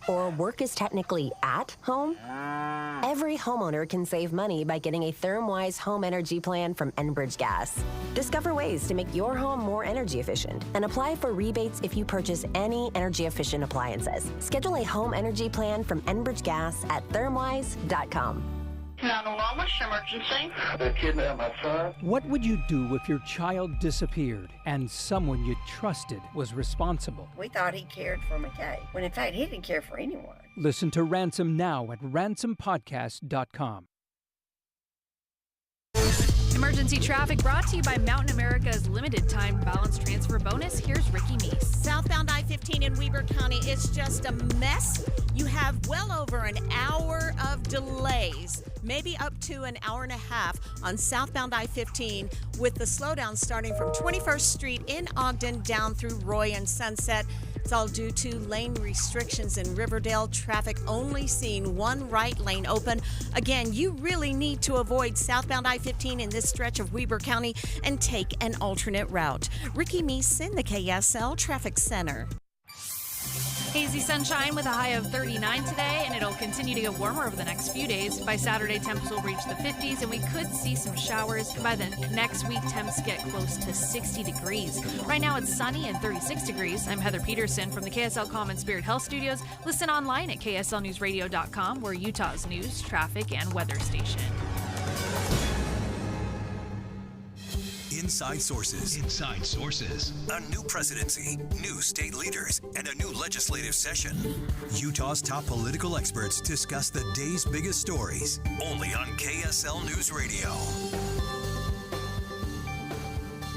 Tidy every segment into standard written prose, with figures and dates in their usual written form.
or work is technically at home? Every homeowner can save money by getting a ThermWise home energy plan from Enbridge Gas. Discover ways to make your home more energy efficient and apply for rebates if you purchase any energy-efficient appliances. Schedule a home energy plan from Enbridge Gas at thermwise.com. 911, what's your emergency? They kidnapped my son. What would you do if your child disappeared and someone you trusted was responsible? We thought he cared for McKay, when in fact he didn't care for anyone. Listen to Ransom now at ransompodcast.com. Emergency traffic brought to you by Mountain America's limited time balance transfer bonus. Here's Ricky Meese. Southbound I-15 in Weber County is just a mess. You have well over an hour of delays, maybe up to an hour and a half on southbound I-15, with the slowdown starting from 21st Street in Ogden down through Roy and Sunset. It's all due to lane restrictions in Riverdale. Traffic only seeing one right lane open. Again, you really need to avoid southbound I-15 in this stretch of Weber County and take an alternate route. Ricky Meese in the KSL Traffic Center. Hazy sunshine with a high of 39 today, and it'll continue to get warmer over the next few days. By Saturday, temps will reach the 50s, and we could see some showers. By the next week, temps get close to 60 degrees. Right now, it's sunny and 36 degrees. I'm Heather Peterson from the KSL Common Spirit Health Studios. Listen online at kslnewsradio.com. We're Utah's news, traffic, and weather station. Inside Sources. Inside Sources. A new presidency, new state leaders, and a new legislative session. Utah's top political experts discuss the day's biggest stories. Only on KSL News Radio.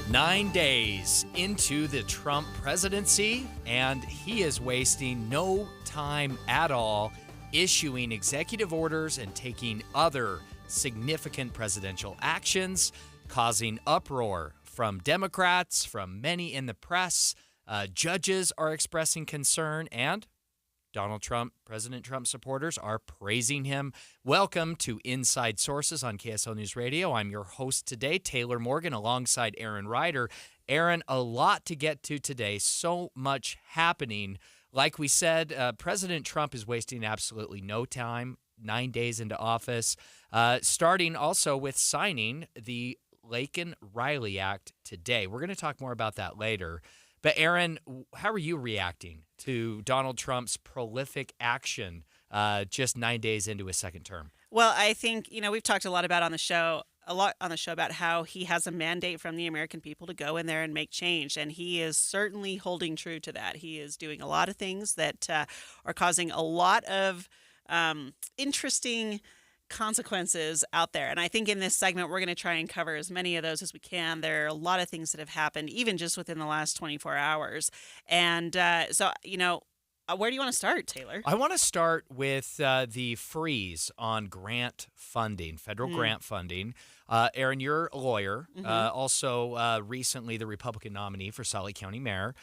9 days into the Trump presidency, and he is wasting no time at all issuing executive orders and taking other significant presidential actions, causing uproar from Democrats, from many in the press. Judges are expressing concern, and Donald Trump, President Trump supporters are praising him. Welcome to Inside Sources on KSL News Radio. I'm your host today, Taylor Morgan, alongside Aaron Ryder. Aaron, a lot to get to today, so much happening. Like we said, President Trump is wasting absolutely no time, 9 days into office, starting also with signing the Laken-Riley Act today. We're going to talk more about that later. But Aaron, how are you reacting to Donald Trump's prolific action just 9 days into his second term? Well, I think, we've talked a lot on the show about how he has a mandate from the American people to go in there and make change. And he is certainly holding true to that. He is doing a lot of things that are causing a lot of interesting consequences out there. And I think in this segment, we're going to try and cover as many of those as we can. There are a lot of things that have happened, even just within the last 24 hours. And where do you want to start, Taylor? I want to start with the freeze on grant funding, federal grant funding. Aaron, you're a lawyer, also recently the Republican nominee for Salt Lake County Mayor.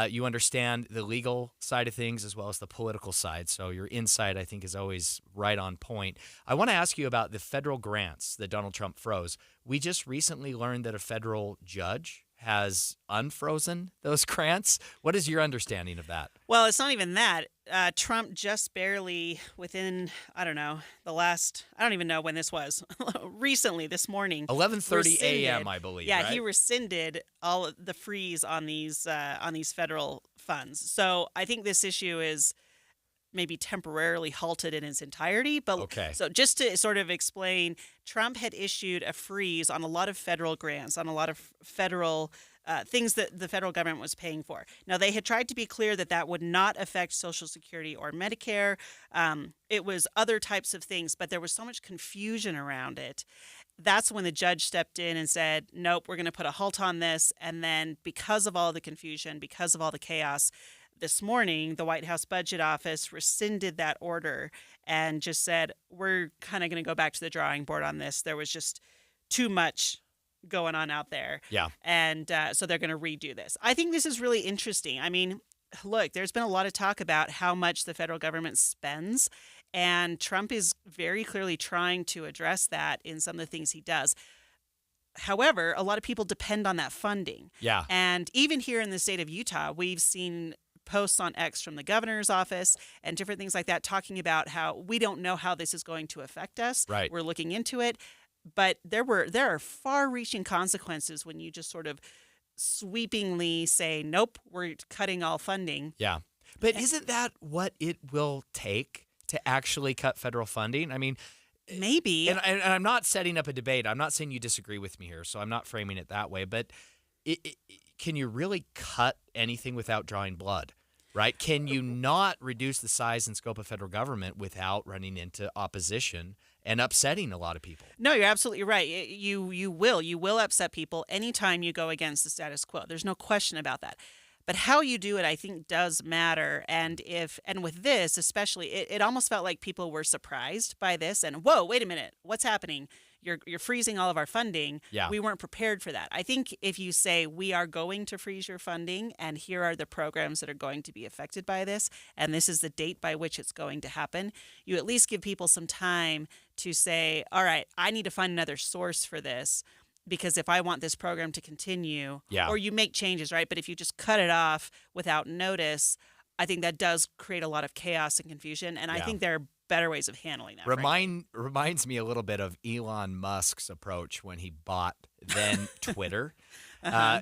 You understand the legal side of things as well as the political side, so your insight, I think, is always right on point. I want to ask you about the federal grants that Donald Trump froze. We just recently learned that a federal judge has unfrozen those grants. What is your understanding of that? Well, it's not even that. Trump just barely within, I don't even know when this was, recently, this morning. 11:30 a.m., I believe, Yeah, right? he rescinded all of the freeze on these federal funds. So I think this issue is maybe temporarily halted in its entirety. But okay. So just to sort of explain, Trump had issued a freeze on a lot of federal grants, on a lot of federal things that the federal government was paying for. Now, they had tried to be clear that that would not affect Social Security or Medicare. It was other types of things, but there was so much confusion around it. That's when the judge stepped in and said, nope, we're going to put a halt on this. And then because of all the confusion, because of all the chaos, this morning, the White House Budget Office rescinded that order and just said, we're kind of going to go back to the drawing board on this. There was just too much going on out there. Yeah. And so they're going to redo this. I think this is really interesting. I mean, look, there's been a lot of talk about how much the federal government spends, and Trump is very clearly trying to address that in some of the things he does. However, a lot of people depend on that funding. Yeah. And even here in the state of Utah, we've seen posts on X from the governor's office and different things like that, talking about how we don't know how this is going to affect us. Right. We're looking into it. But there are far-reaching consequences when you just sort of sweepingly say, nope, we're cutting all funding. Yeah. But isn't that what it will take to actually cut federal funding? I mean, maybe. And I'm not setting up a debate. I'm not saying you disagree with me here, so I'm not framing it that way. But can you really cut anything without drawing blood, right? Can you not reduce the size and scope of federal government without running into opposition and upsetting a lot of people? No, you're absolutely right. You will upset people anytime you go against the status quo. There's no question about that. But how you do it, I think, does matter. And with this, especially, it almost felt like people were surprised by this. And whoa, wait a minute, what's happening? You're freezing all of our funding. Yeah. We weren't prepared for that. I think if you say we are going to freeze your funding, and here are the programs that are going to be affected by this, and this is the date by which it's going to happen, you at least give people some time to say, all right, I need to find another source for this. Because if I want this program to continue, or you make changes, right? But if you just cut it off without notice, I think that does create a lot of chaos and confusion. And I think there are better ways of handling that. Reminds me a little bit of Elon Musk's approach when he bought then Twitter.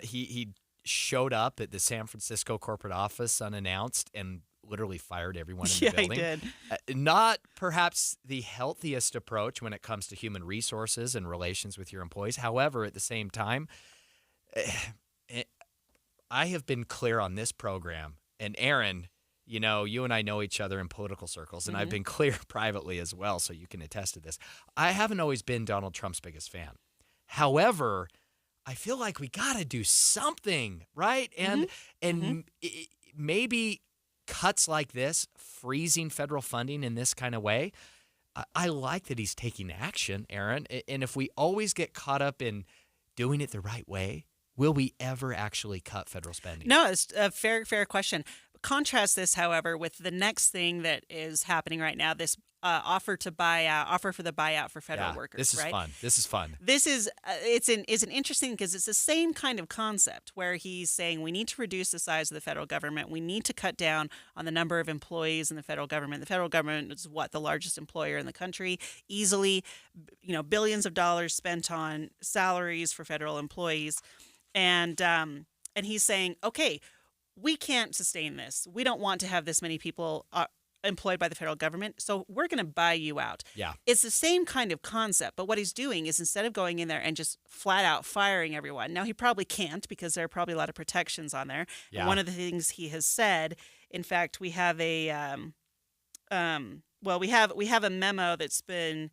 He showed up at the San Francisco corporate office unannounced and literally fired everyone in the building. Yeah, he did. Not perhaps the healthiest approach when it comes to human resources and relations with your employees. However, at the same time, I have been clear on this program. And Aaron, you know, you and I know each other in political circles, and I've been clear privately as well, so you can attest to this. I haven't always been Donald Trump's biggest fan. However, I feel like we got to do something, right? And maybe cuts like this, freezing federal funding in this kind of way, I like that he's taking action, Aaron. And if we always get caught up in doing it the right way, will we ever actually cut federal spending? No, it's a fair question. Contrast this, however, with the next thing that is happening right now, this offer for the buyout for federal workers. This is right? fun. This is fun. This is it's an interesting because it's the same kind of concept where he's saying we need to reduce the size of the federal government. We need to cut down on the number of employees in the federal government. The federal government is the largest employer in the country, easily, billions of dollars spent on salaries for federal employees, and he's saying, okay, we can't sustain this. We don't want to have this many people employed by the federal government, so we're going to buy you out. Yeah. It's the same kind of concept, but what he's doing is instead of going in there and just flat out firing everyone, now he probably can't because there are probably a lot of protections on there. Yeah. And one of the things he has said, in fact, we have a we have a memo that's been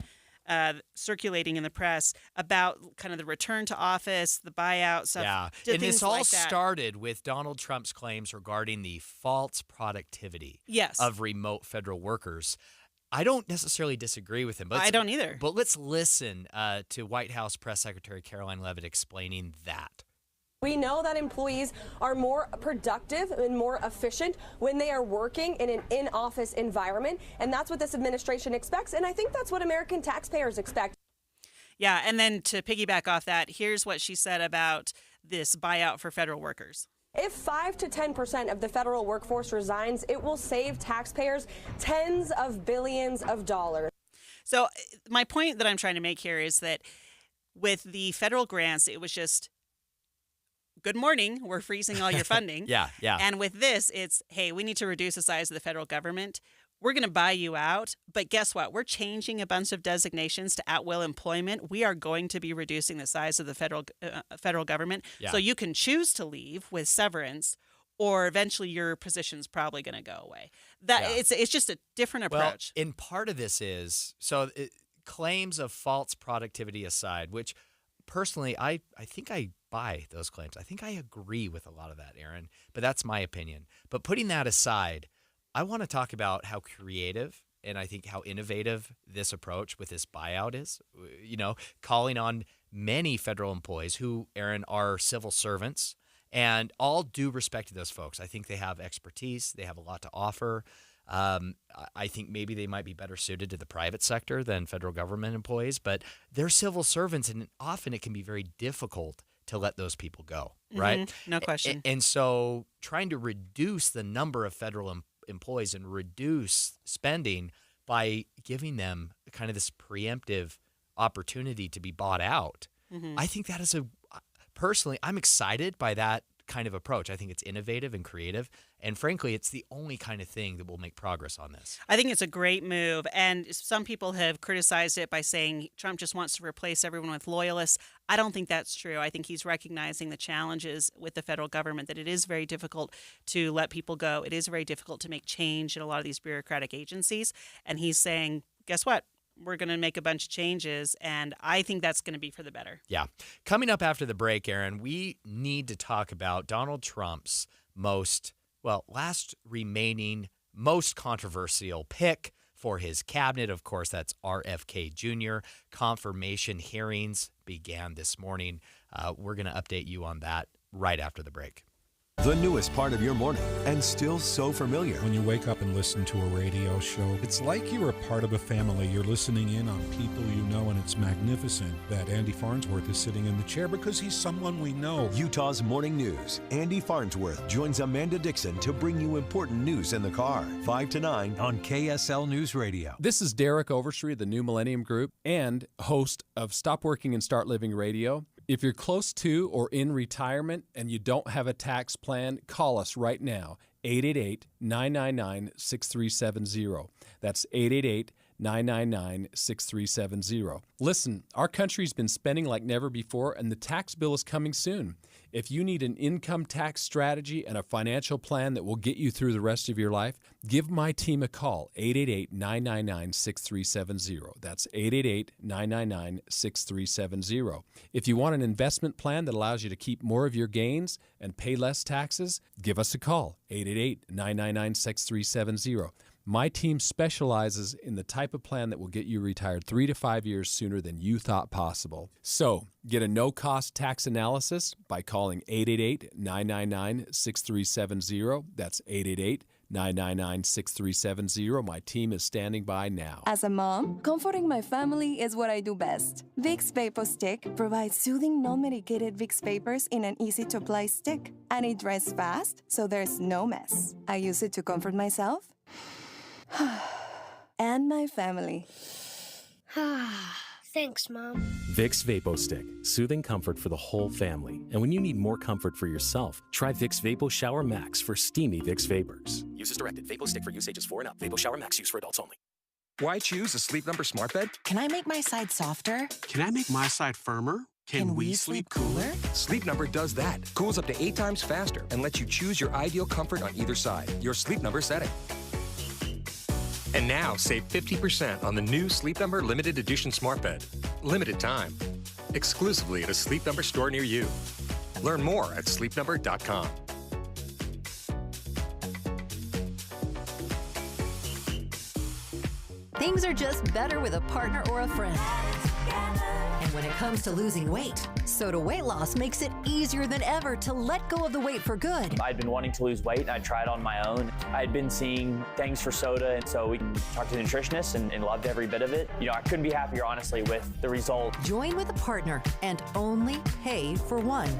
circulating in the press about kind of the return to office, the buyout stuff. Yeah, and this all started with Donald Trump's claims regarding the false productivity of remote federal workers. I don't necessarily disagree with him. But I don't either. But let's listen to White House Press Secretary Caroline Leavitt explaining that. We know that employees are more productive and more efficient when they are working in an in-office environment, and that's what this administration expects, and I think that's what American taxpayers expect. Yeah, and then to piggyback off that, here's what she said about this buyout for federal workers. If 5 to 10% of the federal workforce resigns, it will save taxpayers tens of billions of dollars. So my point that I'm trying to make here is that with the federal grants, it was just, good morning, we're freezing all your funding. Yeah. And with this, it's, hey, we need to reduce the size of the federal government. We're going to buy you out. But guess what? We're changing a bunch of designations to at-will employment. We are going to be reducing the size of the federal government. Yeah. So you can choose to leave with severance, or eventually your position's probably going to go away. It's just a different approach. Well, and part of this is, claims of false productivity aside, which personally, I think I buy those claims. I think I agree with a lot of that, Aaron, but that's my opinion. But putting that aside, I want to talk about how creative and I think how innovative this approach with this buyout is, calling on many federal employees who, Aaron, are civil servants, and all due respect to those folks. I think they have expertise. They have a lot to offer. I think maybe they might be better suited to the private sector than federal government employees, but they're civil servants, and often it can be very difficult to let those people go, right? Mm-hmm. No question. And so trying to reduce the number of federal employees and reduce spending by giving them kind of this preemptive opportunity to be bought out, I think that is personally, I'm excited by that kind of approach. I think it's innovative and creative. And frankly, it's the only kind of thing that will make progress on this. I think it's a great move. And some people have criticized it by saying Trump just wants to replace everyone with loyalists. I don't think that's true. I think he's recognizing the challenges with the federal government, that it is very difficult to let people go. It is very difficult to make change in a lot of these bureaucratic agencies. And he's saying, guess what? We're going to make a bunch of changes, and I think that's going to be for the better. Yeah. Coming up after the break, Aaron, we need to talk about Donald Trump's last remaining, most controversial pick for his cabinet. Of course, that's RFK Jr. Confirmation hearings began this morning. We're going to update you on that right after the break. The newest part of your morning and still so familiar. When you wake up and listen to a radio show, it's like you're a part of a family. You're listening in on people you know, and it's magnificent that Andy Farnsworth is sitting in the chair because he's someone we know. Utah's Morning News. Andy Farnsworth joins Amanda Dixon to bring you important news in the car. 5 to 9 on KSL News Radio. This is Derek Overstreet, the New Millennium Group, and host of Stop Working and Start Living Radio. If you're close to or in retirement and you don't have a tax plan, call us right now, 888-999-6370. That's 888-999-6370. Listen, our country's been spending like never before, and the tax bill is coming soon. If you need an income tax strategy and a financial plan that will get you through the rest of your life, give my team a call, 888-999-6370. That's 888-999-6370. If you want an investment plan that allows you to keep more of your gains and pay less taxes, give us a call, 888-999-6370. My team specializes in the type of plan that will get you retired 3 to 5 years sooner than you thought possible. So, get a no-cost tax analysis by calling 888-999-6370. That's 888-999-6370. My team is standing by now. As a mom, comforting my family is what I do best. Vicks VapoStick provides soothing, non-medicated Vicks vapors in an easy-to-apply stick. And it dries fast, so there's no mess. I use it to comfort myself and my family. Thanks, Mom. Vicks VapoStick, soothing comfort for the whole family. And when you need more comfort for yourself, try Vicks Vapo Shower Max for steamy Vicks vapors. Use as directed. VapoStick for use ages 4 and up. Vapo Shower Max use for adults only. Why choose a Sleep Number smart bed? Can I make my side softer? Can I make my side firmer? Can we sleep cooler? Sleep Number does that. Cools up to 8 times faster and lets you choose your ideal comfort on either side. Your Sleep Number setting. And now, save 50% on the new Sleep Number Limited Edition Smart Bed. Limited time. Exclusively at a Sleep Number store near you. Learn more at sleepnumber.com. Things are just better with a partner or a friend. And when it comes to losing weight, Soda Weight Loss makes it easier than ever to let go of the weight for good. I'd been wanting to lose weight, and I tried on my own. I'd been seeing Thanks for Soda, and so we talked to the nutritionist and loved every bit of it. You know, I couldn't be happier, honestly, with the result. Join with a partner and only pay for one.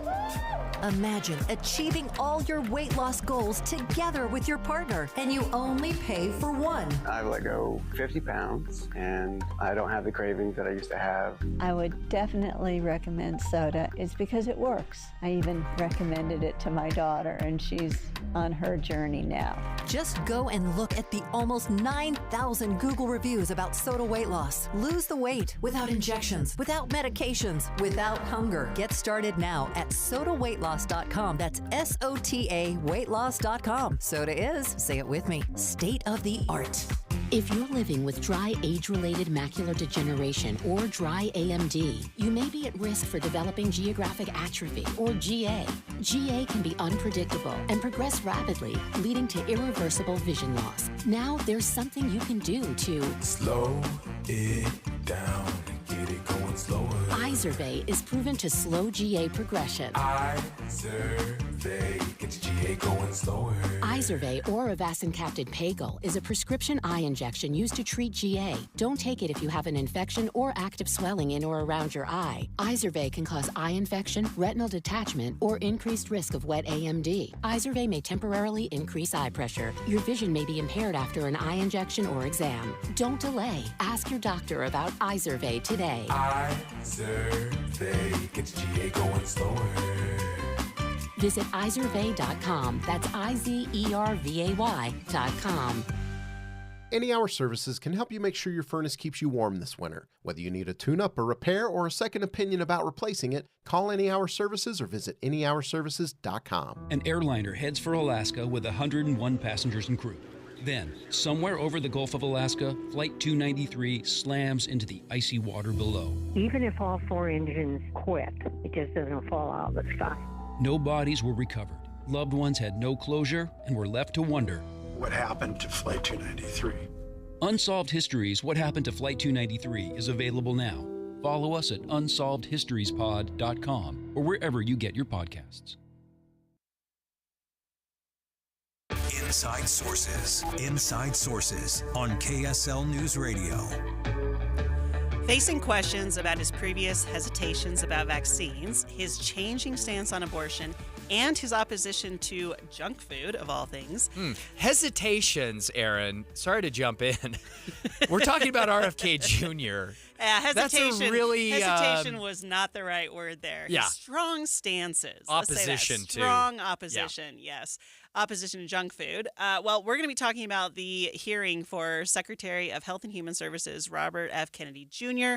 Imagine achieving all your weight loss goals together with your partner, and you only pay for one. I've let go 50 pounds, and I don't have the cravings that I used to have. I would definitely recommend soda. It's because it works. I even recommended it to my daughter, and she's on her journey now. Just go and look at the almost 9,000 Google reviews about Soda Weight Loss. Lose the weight without injections, without medications, without hunger. Get started now at sodaweightloss.com. That's SOTA weightloss.com. Soda is, say it with me, state of the art. If you're living with dry age-related macular degeneration or dry AMD, you may be at risk for developing geographic atrophy or GA. GA can be unpredictable and progress rapidly, leading to irreversible vision loss. Now there's something you can do to slow it down and get it going going slower. Izervay is proven to slow GA progression. Izervay gets GA going slower. Izervay or avacincaptad pagel is a prescription eye injection used to treat GA. Don't take it if you have an infection or active swelling in or around your eye. Izervay can cause eye infection, retinal detachment, or increased risk of wet AMD. Izervay may temporarily increase eye pressure. Your vision may be impaired after an eye injection or exam. Don't delay. Ask your doctor about Izervay today. Izervay gets GA going slower. Visit Izervay.com. That's IZERVAY.com. Any Hour Services can help you make sure your furnace keeps you warm this winter. Whether you need a tune-up, a repair, or a second opinion about replacing it, call Any Hour Services or visit anyhourservices.com. An airliner heads for Alaska with 101 passengers and crew. Then, somewhere over the Gulf of Alaska, Flight 293 slams into the icy water below. Even if all 4 engines quit, it just doesn't fall out of the sky. No bodies were recovered. Loved ones had no closure and were left to wonder. What happened to Flight 293? Unsolved Histories: What Happened to Flight 293 is available now. Follow us at unsolvedhistoriespod.com or wherever you get your podcasts. Inside Sources. Inside Sources on KSL News Radio. Facing questions about his previous hesitations about vaccines, his changing stance on abortion, and his opposition to junk food, of all things. Hesitations, Aaron. Sorry to jump in. We're talking about RFK Jr. Hesitation. That's a really hesitation was not the right word there. Yeah. His strong stances. Opposition to. Strong opposition, yes. Opposition to junk food. Well, we're going to be talking about the hearing for Secretary of Health and Human Services, Robert F. Kennedy Jr.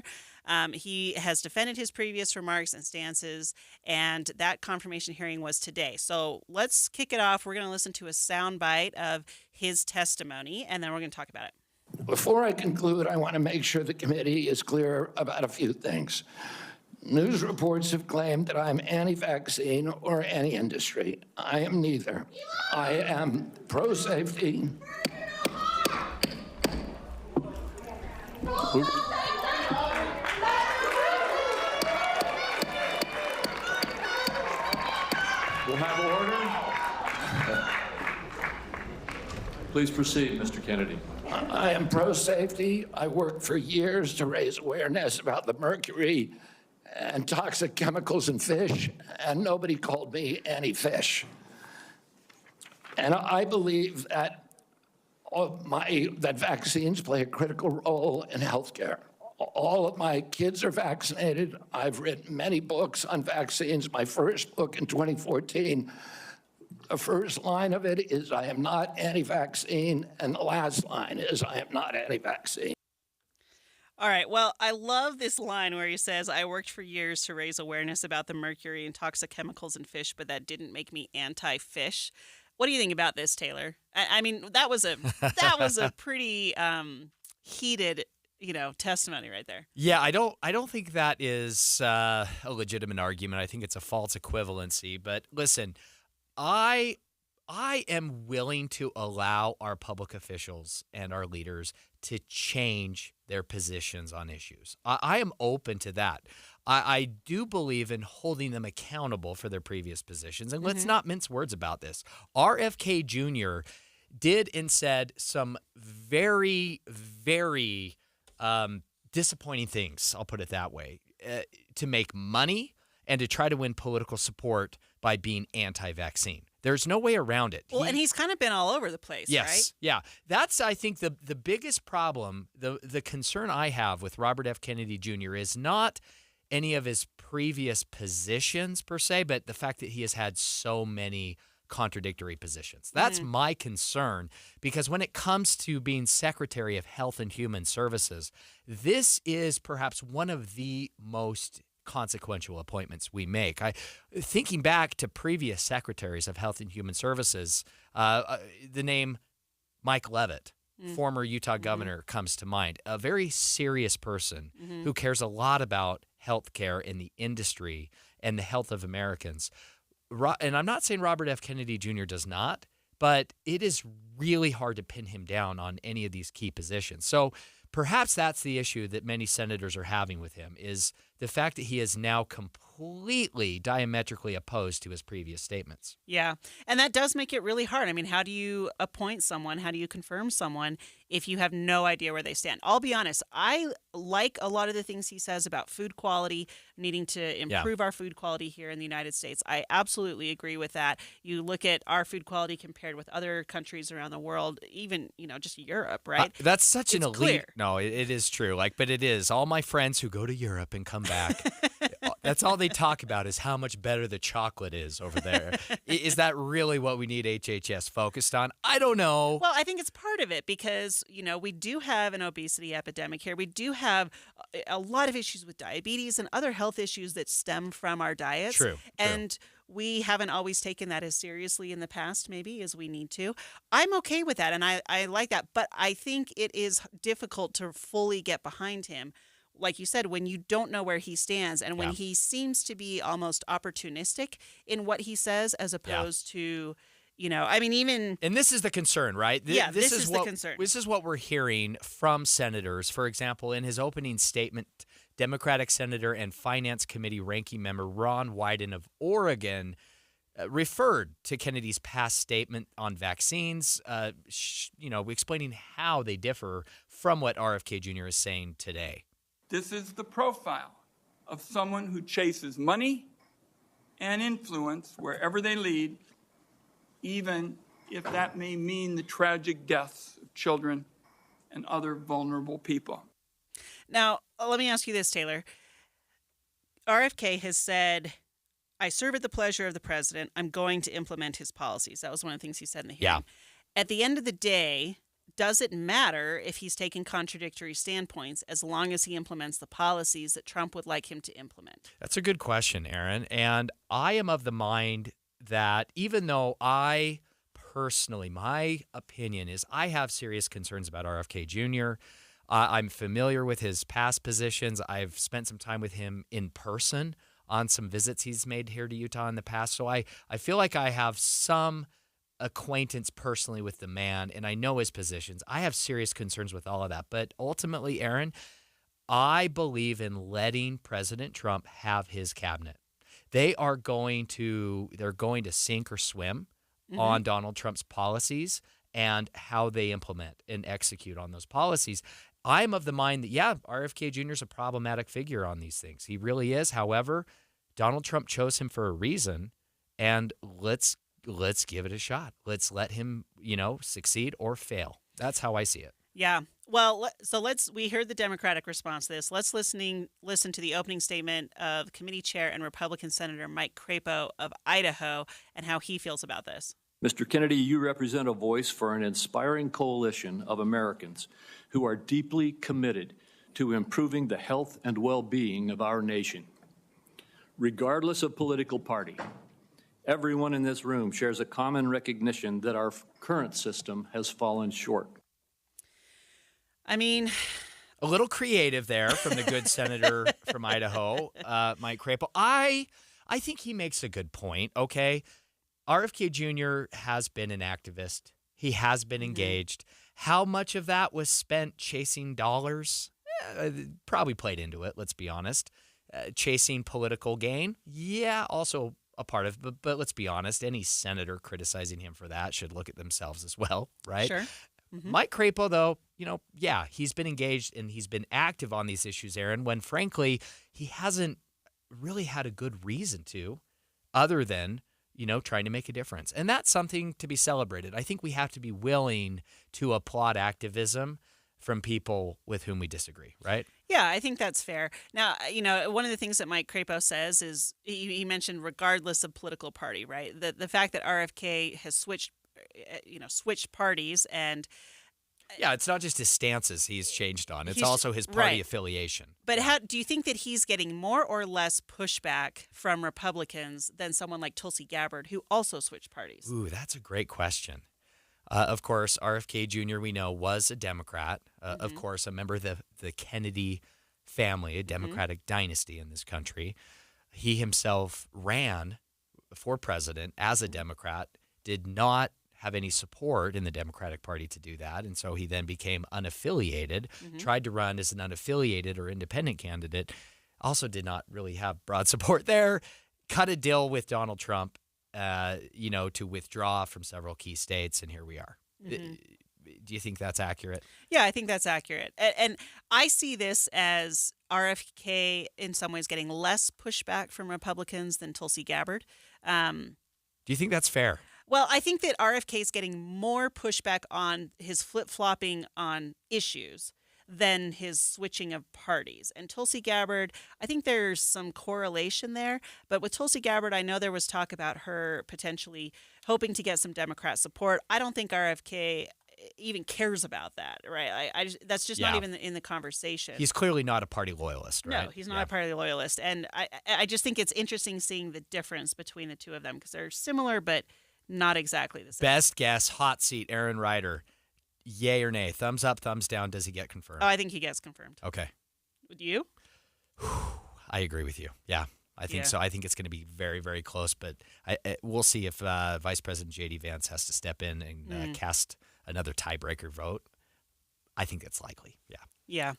He has defended his previous remarks and stances, and that confirmation hearing was today. So let's kick it off. We're going to listen to a soundbite of his testimony, and then we're going to talk about it. Before I conclude, I want to make sure the committee is clear about a few things. News reports have claimed that I'm anti-vaccine or anti-industry. I am neither. I am pro-safety. We'll have order. Please proceed, Mr. Kennedy. I am pro-safety. I worked for years to raise awareness about the mercury and toxic chemicals in fish, and nobody called me anti-fish. And I believe that that vaccines play a critical role in healthcare. All of my kids are vaccinated. I've written many books on vaccines. My first book in 2014, the first line of it is, I am not anti-vaccine, and the last line is, I am not anti-vaccine. All right. Well, I love this line where he says, I worked for years to raise awareness about the mercury and toxic chemicals in fish, but that didn't make me anti-fish. What do you think about this, Taylor? I mean, that was a pretty heated, testimony right there. Yeah, I don't think that is a legitimate argument. I think it's a false equivalency. But listen, I am willing to allow our public officials and our leaders to change their positions on issues. I am open to that. I do believe in holding them accountable for their previous positions. And let's not mince words about this. RFK Jr. did and said some very, very disappointing things, I'll put it that way, to make money and to try to win political support by being anti-vaccine. There's no way around it. Well, and he's kind of been all over the place, yes, right? Yeah. That's, I think, the biggest problem, the concern I have with Robert F. Kennedy Jr. is not any of his previous positions per se, but the fact that he has had so many contradictory positions. That's my concern, because when it comes to being Secretary of Health and Human Services, this is perhaps one of the most consequential appointments we make. Thinking back to previous secretaries of Health and Human Services, the name Mike Leavitt, former Utah governor, comes to mind. A very serious person who cares a lot about healthcare in the industry and the health of Americans. And I'm not saying Robert F. Kennedy Jr. does not, but it is really hard to pin him down on any of these key positions. So perhaps that's the issue that many senators are having with him, is the fact that he is now completely diametrically opposed to his previous statements. Yeah. And that does make it really hard. I mean, how do you appoint someone? How do you confirm someone if you have no idea where they stand? I'll be honest. I like a lot of the things he says about food quality, needing to improve our food quality here in the United States. I absolutely agree with that. You look at our food quality compared with other countries around the world, even, just Europe, right? That's such an It's elite. clear. No, it is true. But it is. All my friends who go to Europe and come back, that's all they talk about is how much better the chocolate is over there. Is that really what we need HHS focused on? I don't know. Well, I think it's part of it because, we do have an obesity epidemic here. We do have a lot of issues with diabetes and other health issues that stem from our diets. True. And we haven't always taken that as seriously in the past, maybe, as we need to. I'm okay with that, and I like that. But I think it is difficult to fully get behind him. Like you said, when you don't know where he stands and when he seems to be almost opportunistic in what he says as opposed to, even... And this is the concern, right? This is the concern. This is what we're hearing from senators. For example, in his opening statement, Democratic Senator and Finance Committee Ranking Member Ron Wyden of Oregon referred to Kennedy's past statement on vaccines, explaining how they differ from what RFK Jr. is saying today. This is the profile of someone who chases money and influence wherever they lead, even if that may mean the tragic deaths of children and other vulnerable people. Now, let me ask you this, Taylor. RFK has said, I serve at the pleasure of the president. I'm going to implement his policies. That was one of the things he said in the hearing. Yeah. At the end of the day, does it matter if he's taking contradictory standpoints as long as he implements the policies that Trump would like him to implement? That's a good question, Aaron. And I am of the mind that even though I personally, my opinion is I have serious concerns about RFK Jr., I'm familiar with his past positions. I've spent some time with him in person on some visits he's made here to Utah in the past. So I feel like I have some acquaintance personally with the man, and I know his positions. I have serious concerns with all of that. But ultimately, Aaron, I believe in letting President Trump have his cabinet. They're going to sink or swim on Donald Trump's policies and how they implement and execute on those policies. I'm of the mind that, RFK Jr. is a problematic figure on these things. He really is. However, Donald Trump chose him for a reason, and let's give it a shot. Let's let him, succeed or fail. That's how I see it. Yeah. Well, we heard the Democratic response to this. Let's listen to the opening statement of committee chair and Republican Senator Mike Crapo of Idaho and how he feels about this. Mr. Kennedy, you represent a voice for an inspiring coalition of Americans who are deeply committed to improving the health and well-being of our nation. Regardless of political party, everyone in this room shares a common recognition that our current system has fallen short. I mean, a little creative there from the good senator from Idaho, Mike Crapo. I think he makes a good point, okay? RFK Jr. has been an activist. He has been engaged. How much of that was spent chasing dollars? Probably played into it, let's be honest. Chasing political gain? Yeah, also a part of it. But let's be honest, any senator criticizing him for that should look at themselves as well, right? Sure. Mike Crapo, though, he's been engaged and he's been active on these issues, Aaron, when frankly, he hasn't really had a good reason to, other than trying to make a difference. And that's something to be celebrated. I think we have to be willing to applaud activism from people with whom we disagree, right? Yeah, I think that's fair. Now, one of the things that Mike Crapo says is he mentioned regardless of political party, right? The fact that RFK has switched parties and it's not just his stances he's changed on. It's also his party affiliation. But how do you think that he's getting more or less pushback from Republicans than someone like Tulsi Gabbard, who also switched parties? Ooh, that's a great question. Of course, RFK Jr., we know, was a Democrat. Of course, a member of the Kennedy family, a Democratic dynasty in this country. He himself ran for president as a Democrat, did not have any support in the Democratic Party to do that. And so he then became unaffiliated, tried to run as an unaffiliated or independent candidate, also did not really have broad support there, cut a deal with Donald Trump, to withdraw from several key states, and here we are. Do you think that's accurate? Yeah, I think that's accurate. And I see this as RFK in some ways getting less pushback from Republicans than Tulsi Gabbard. Do you think that's fair? Well, I think that RFK is getting more pushback on his flip-flopping on issues than his switching of parties. And Tulsi Gabbard, I think there's some correlation there. But with Tulsi Gabbard, I know there was talk about her potentially hoping to get some Democrat support. I don't think RFK even cares about that, right? That's just not even in the conversation. He's clearly not a party loyalist, right? No, he's not a party loyalist. And I just think it's interesting seeing the difference between the two of them because they're similar, but not exactly the same. Best guess, hot seat, Aaron Ryder. Yay or nay? Thumbs up, thumbs down. Does he get confirmed? Oh, I think he gets confirmed. Okay. Would you? I agree with you. Yeah, I think so. I think it's going to be very, very close, but we'll see if Vice President J.D. Vance has to step in and cast another tiebreaker vote. I think it's likely, yeah. Yeah.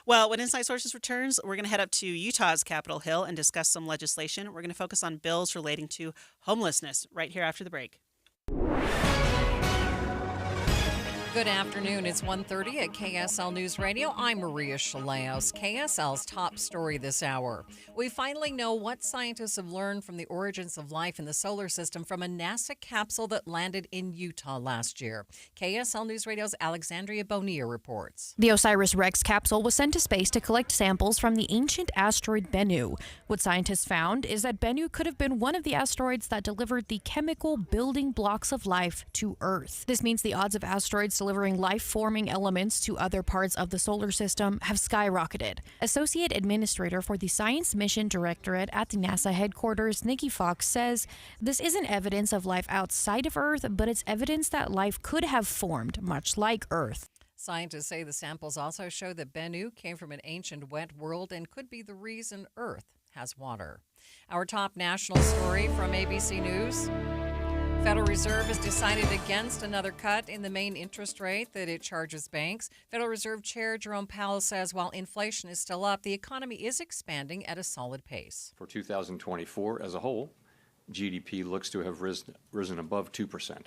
Well, when Inside Sources returns, we're going to head up to Utah's Capitol Hill and discuss some legislation. We're going to focus on bills relating to homelessness right here after the break. Good afternoon. It's 1:30 at KSL News Radio. I'm Maria Chaleos. KSL's top story this hour. We finally know what scientists have learned from the origins of life in the solar system from a NASA capsule that landed in Utah last year. KSL News Radio's Alexandria Bonilla reports. The OSIRIS-REx capsule was sent to space to collect samples from the ancient asteroid Bennu. What scientists found is that Bennu could have been one of the asteroids that delivered the chemical building blocks of life to Earth. This means the odds of asteroids delivering life-forming elements to other parts of the solar system have skyrocketed. Associate Administrator for the Science Mission Directorate at the NASA headquarters, Nikki Fox, says this isn't evidence of life outside of Earth, but it's evidence that life could have formed, much like Earth. Scientists say the samples also show that Bennu came from an ancient wet world and could be the reason Earth has water. Our top national story from ABC News. Federal Reserve has decided against another cut in the main interest rate that it charges banks. Federal Reserve Chair Jerome Powell says while inflation is still up, the economy is expanding at a solid pace. For 2024 as a whole, GDP looks to have risen above 2%,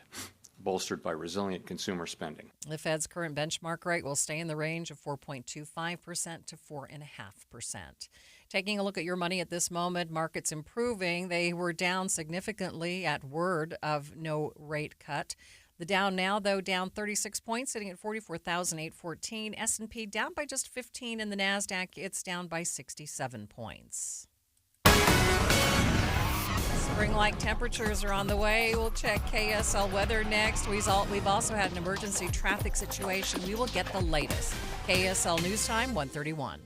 bolstered by resilient consumer spending. The Fed's current benchmark rate will stay in the range of 4.25% to 4.5%. Taking a look at your money at this moment, markets improving. They were down significantly at word of no rate cut. The Dow now, though, down 36 points, sitting at 44,814. S&P down by just 15, and the NASDAQ, it's down by 67 points. Spring-like temperatures are on the way. We'll check KSL weather next. We've also had an emergency traffic situation. We will get the latest. KSL News Time, 1:31.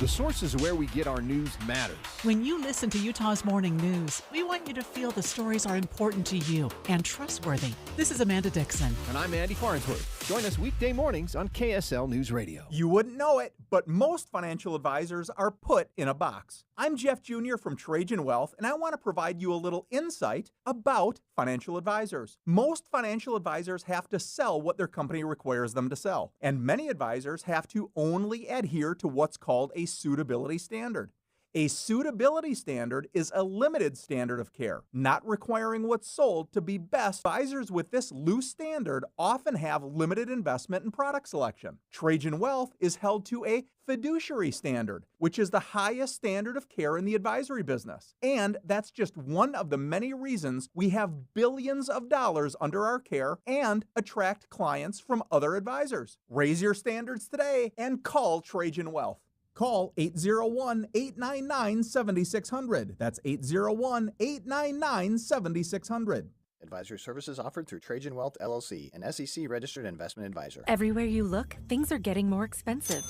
The sources where we get our news matters. When you listen to Utah's Morning News, we want you to feel the stories are important to you and trustworthy. This is Amanda Dixon. And I'm Andy Farnsworth. Join us weekday mornings on KSL News Radio. You wouldn't know it, but most financial advisors are put in a box. I'm Jeff Jr. from Trajan Wealth, and I want to provide you a little insight about financial advisors. Most financial advisors have to sell what their company requires them to sell, and many advisors have to only adhere to what's called a suitability standard. A suitability standard is a limited standard of care, not requiring what's sold to be best. Advisors with this loose standard often have limited investment and product selection. Trajan Wealth is held to a fiduciary standard, which is the highest standard of care in the advisory business. And that's just one of the many reasons we have billions of dollars under our care and attract clients from other advisors. Raise your standards today and call Trajan Wealth. Call 801-899-7600. That's 801-899-7600. Advisory services offered through Trajan Wealth, LLC, an SEC-registered investment advisor. Everywhere you look, things are getting more expensive.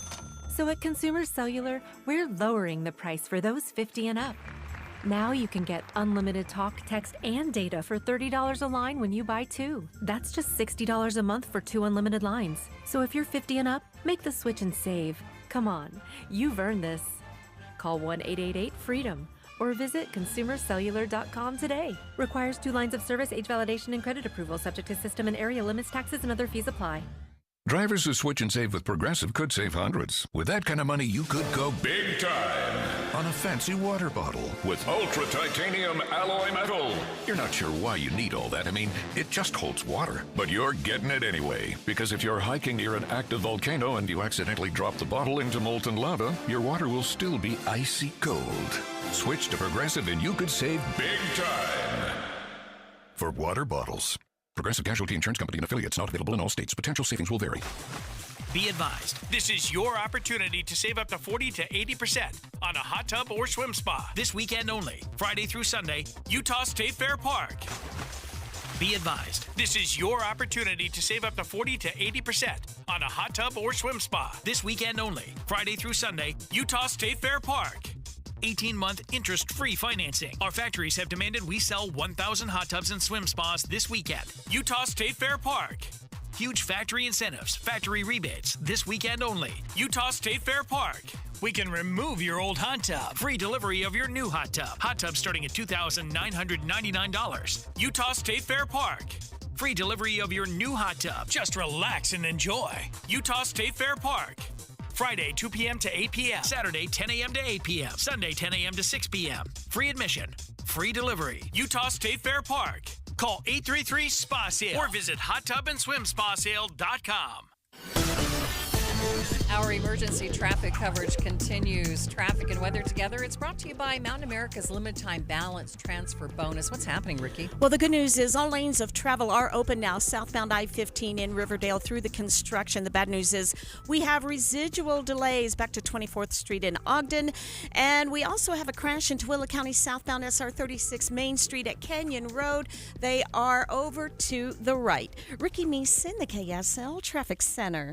So at Consumer Cellular, we're lowering the price for those 50 and up. Now you can get unlimited talk, text, and data for $30 a line when you buy two. That's just $60 a month for 2 unlimited lines. So if you're 50 and up, make the switch and save. Come on, you've earned this. Call 1-888-FREEDOM or visit consumercellular.com today. Requires 2 lines of service, age validation, and credit approval, subject to system and area limits, taxes, and other fees apply. Drivers who switch and save with Progressive could save hundreds. With that kind of money, you could go big time on a fancy water bottle with ultra titanium alloy metal. You're not sure why you need all that. I mean, it just holds water. But you're getting it anyway. Because if you're hiking near an active volcano and you accidentally drop the bottle into molten lava, your water will still be icy cold. Switch to Progressive and you could save big time. For water bottles. Progressive Casualty Insurance Company and affiliates, not available in all states. Potential savings will vary. Be advised, this is your opportunity to save up to 40 to 80% on a hot tub or swim spa. This weekend only, Friday through Sunday, Utah State Fair Park. Be advised, this is your opportunity to save up to 40 to 80% on a hot tub or swim spa. This weekend only, Friday through Sunday, Utah State Fair Park. 18-month interest-free financing. Our factories have demanded we sell 1,000 hot tubs and swim spas this weekend. Utah State Fair Park. Huge factory incentives, factory rebates, this weekend only. Utah State Fair Park. We can remove your old hot tub. Free delivery of your new hot tub. Hot tub starting at $2,999. Utah State Fair Park. Free delivery of your new hot tub. Just relax and enjoy. Utah State Fair Park. Friday, 2 p.m. to 8 p.m. Saturday, 10 a.m. to 8 p.m. Sunday, 10 a.m. to 6 p.m. Free admission. Free delivery. Utah State Fair Park. Call 833-SPA-SALE or visit hottubandSwimSpaSale.com. Our emergency traffic coverage continues. Traffic and weather together. It's brought to you by Mountain America's Limited Time Balance Transfer Bonus. What's happening, Ricky? Well, the good news is all lanes of travel are open now. Southbound I-15 in Riverdale through the construction. The bad news is we have residual delays back to 24th Street in Ogden. And we also have a crash in Tooele County southbound SR 36 Main Street at Canyon Road. They are over to the right. Ricky Meese in the KSL Traffic Center.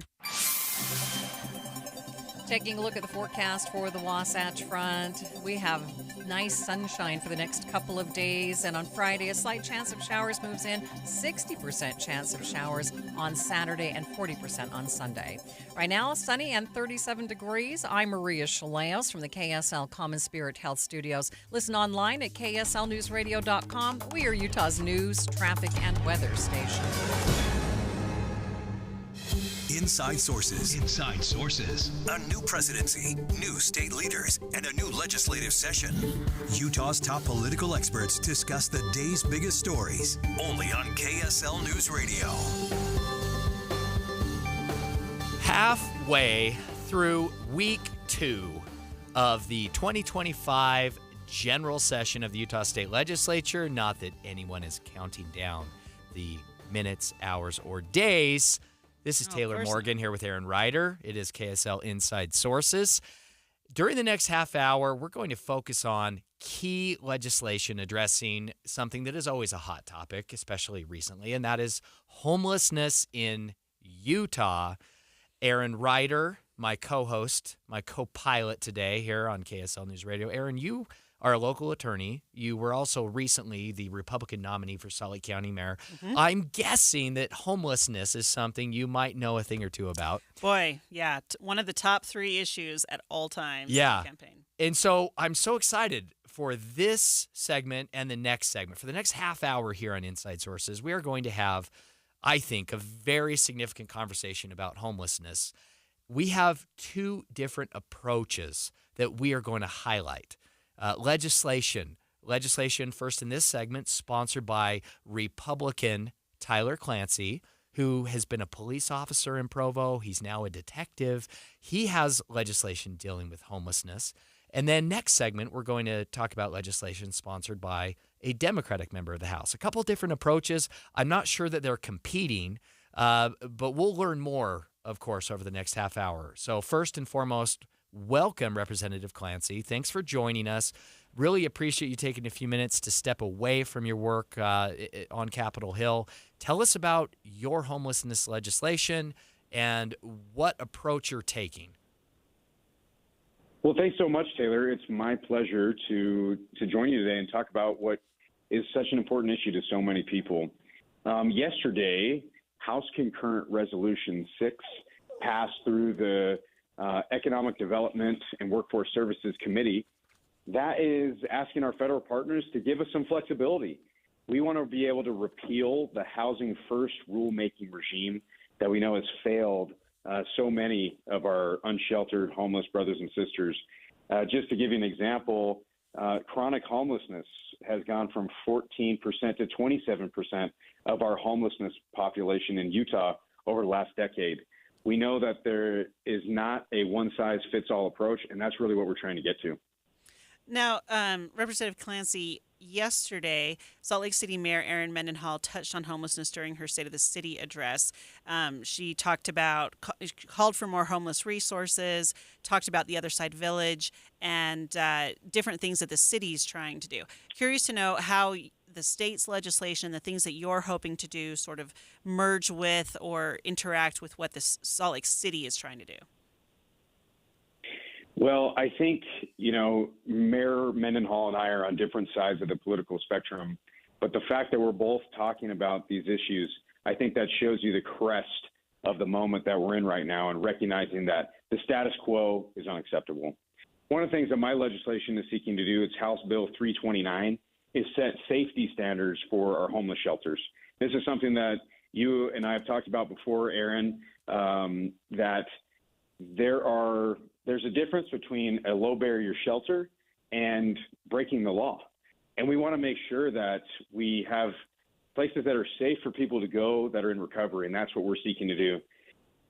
Taking a look at the forecast for the Wasatch Front, we have nice sunshine for the next couple of days. And on Friday, a slight chance of showers moves in, 60% chance of showers on Saturday and 40% on Sunday. Right now, sunny and 37 degrees. I'm Maria Chaleos from the KSL Common Spirit Health Studios. Listen online at kslnewsradio.com. We are Utah's news, traffic, and weather station. Inside Sources. Inside Sources. A new presidency, new state leaders, and a new legislative session. Utah's top political experts discuss the day's biggest stories, only on KSL News Radio. Halfway through week 2 of the 2025 general session of the Utah State Legislature, not that anyone is counting down the minutes, hours, or days. This is Taylor Morgan here with Aaron Ryder. It is KSL Inside Sources. During the next half hour, we're going to focus on key legislation addressing something that is always a hot topic, especially recently, and that is homelessness in Utah. Aaron Ryder, my co-host, my co-pilot today here on KSL News Radio. Aaron, you are a local attorney. You were also recently the Republican nominee for Salt Lake County Mayor. Mm-hmm. I'm guessing that homelessness is something you might know a thing or two about. Boy, yeah. One of the top 3 issues at all times in the campaign. And so I'm so excited for this segment and the next segment. For the next half hour here on Inside Sources, we are going to have, I think, a very significant conversation about homelessness. We have 2 different approaches that we are going to highlight. Legislation first in this segment, sponsored by Republican Tyler Clancy, who has been a police officer in Provo. He's now a detective. He has legislation dealing with homelessness. And then next segment, we're going to talk about legislation sponsored by a Democratic member of the House. A couple different approaches. I'm not sure that they're competing, but we'll learn more, of course, over the next half hour. So first and foremost, welcome, Representative Clancy. Thanks for joining us. Really appreciate you taking a few minutes to step away from your work on Capitol Hill. Tell us about your homelessness legislation and what approach you're taking. Well, thanks so much, Taylor. It's my pleasure to join you today and talk about what is such an important issue to so many people. Yesterday, House Concurrent Resolution 6 passed through the Economic Development and Workforce Services Committee, that is asking our federal partners to give us some flexibility. We want to be able to repeal the housing first rulemaking regime that we know has failed so many of our unsheltered homeless brothers and sisters. Just to give you an example, chronic homelessness has gone from 14% to 27% of our homelessness population in Utah over the last decade. We know that there is not a one-size-fits-all approach, and that's really what we're trying to get to. Now, Representative Clancy, yesterday, Salt Lake City Mayor Erin Mendenhall touched on homelessness during her State of the City address. She talked about, called for more homeless resources, talked about the Other Side Village, and different things that the city is trying to do. Curious to know how the state's legislation, the things that you're hoping to do, sort of merge with or interact with what the Salt Lake City is trying to do. Well, I think, Mayor Mendenhall and I are on different sides of the political spectrum, but the fact that we're both talking about these issues, I think that shows you the crest of the moment that we're in right now and recognizing that the status quo is unacceptable. One of the things that my legislation is seeking to do, it's House Bill 329, is set safety standards for our homeless shelters. This is something that you and I have talked about before, Aaron, that there's a difference between a low barrier shelter and breaking the law. And we want to make sure that we have places that are safe for people to go that are in recovery, and that's what we're seeking to do.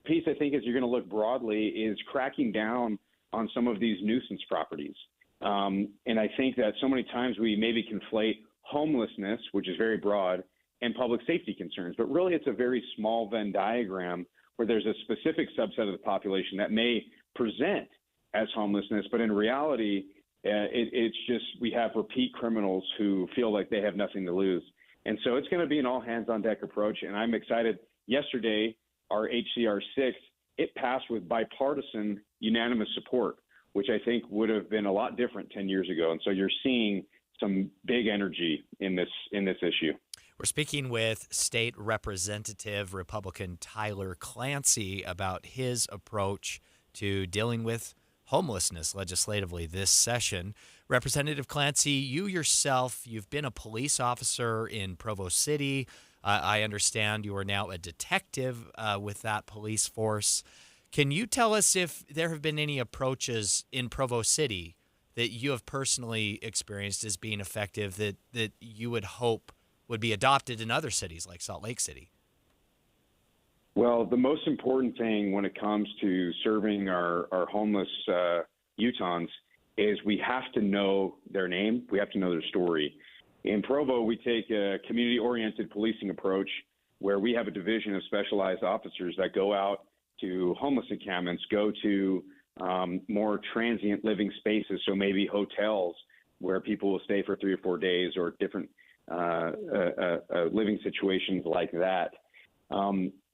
Piece, I think, as you're going to look broadly, is cracking down on some of these nuisance properties. And I think that so many times we maybe conflate homelessness, which is very broad, and public safety concerns. But really, it's a very small Venn diagram where there's a specific subset of the population that may present as homelessness, but in reality, it's just we have repeat criminals who feel like they have nothing to lose. And so it's going to be an all-hands-on-deck approach, and I'm excited. Yesterday, our HCR 6, it passed with bipartisan unanimous support, which I think would have been a lot different 10 years ago. And so you're seeing some big energy in this issue. We're speaking with State Representative Republican Tyler Clancy about his approach to dealing with homelessness legislatively this session. Representative Clancy, you yourself, you've been a police officer in Provo City. I understand you are now a detective with that police force. Can you tell us if there have been any approaches in Provo City that you have personally experienced as being effective that you would hope would be adopted in other cities like Salt Lake City? Well, the most important thing when it comes to serving our homeless Utahns is we have to know their name. We have to know their story. In Provo, we take a community-oriented policing approach where we have a division of specialized officers that go out to homeless encampments, go to more transient living spaces, so maybe hotels where people will stay for 3 or 4 days or different living situations like that.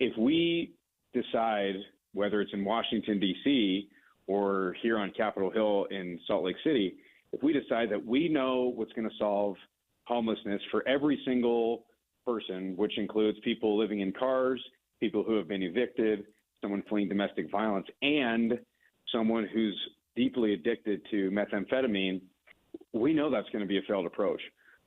If we decide, whether it's in Washington, D.C., or here on Capitol Hill in Salt Lake City, if we decide that we know what's going to solve homelessness for every single person, which includes people living in cars, people who have been evicted, someone fleeing domestic violence, and someone who's deeply addicted to methamphetamine, we know that's going to be a failed approach.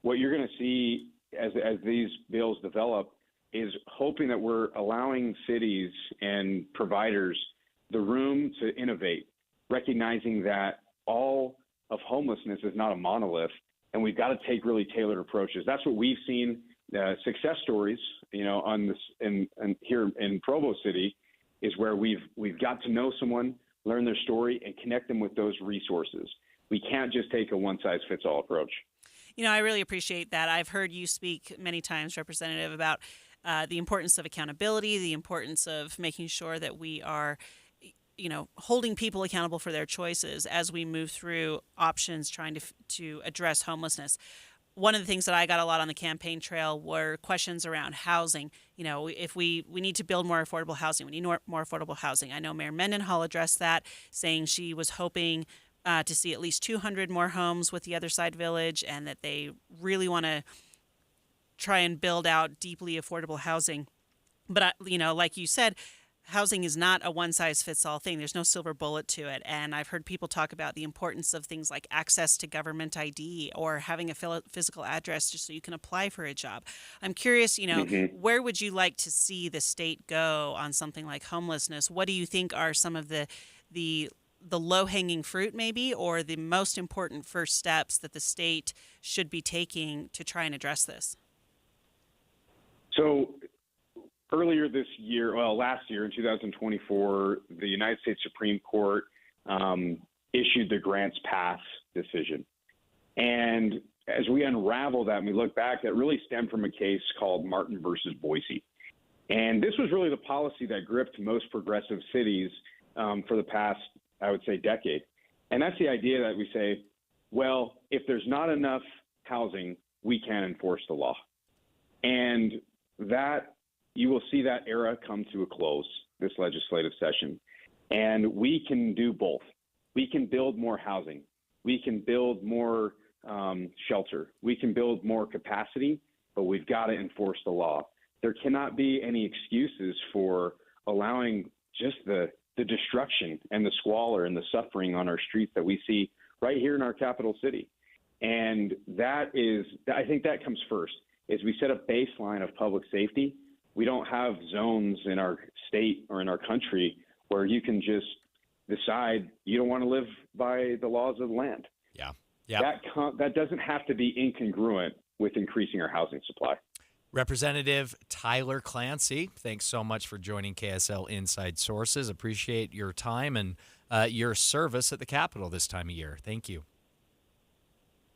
What you're going to see as these bills develop is hoping that we're allowing cities and providers the room to innovate, recognizing that all of homelessness is not a monolith, and we've got to take really tailored approaches. That's what we've seen success stories, on this and here in Provo City, is where we've got to know someone, learn their story, and connect them with those resources. We can't just take a one-size-fits-all approach. I really appreciate that. I've heard you speak many times, Representative, about the importance of accountability, the importance of making sure that we are, holding people accountable for their choices as we move through options trying to address homelessness. One of the things that I got a lot on the campaign trail were questions around housing. If we need to build more affordable housing, we need more affordable housing. I know Mayor Mendenhall addressed that, saying she was hoping to see at least 200 more homes with the Other Side Village, and that they really want to try and build out deeply affordable housing. But, like you said, housing is not a one-size-fits-all thing. There's no silver bullet to it. And I've heard people talk about the importance of things like access to government ID or having a physical address just so you can apply for a job. I'm curious, where would you like to see the state go on something like homelessness? What do you think are some of the low-hanging fruit maybe, or the most important first steps that the state should be taking to try and address this? So earlier this year, last year in 2024, the United States Supreme Court issued the Grants Pass decision. And as we unravel that and we look back, that really stemmed from a case called Martin versus Boise. And this was really the policy that gripped most progressive cities for the past, I would say, decade. And that's the idea that we say, well, if there's not enough housing, we can't enforce the law. And that you will see that era come to a close this legislative session. And we can do both. We can build more housing. We can build more shelter. We can build more capacity, but we've got to enforce the law. There cannot be any excuses for allowing just the destruction and the squalor and the suffering on our streets that we see right here in our capital city. And I think that comes first, is we set a baseline of public safety. We don't have zones in our state or in our country where you can just decide you don't want to live by the laws of the land. Yeah. That doesn't have to be incongruent with increasing our housing supply. Representative Tyler Clancy, thanks so much for joining KSL Inside Sources. Appreciate your time and your service at the Capitol this time of year. Thank you.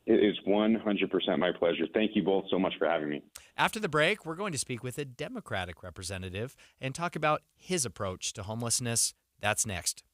It is 100% my pleasure. Thank you both so much for having me. After the break, we're going to speak with a Democratic representative and talk about his approach to homelessness. That's next.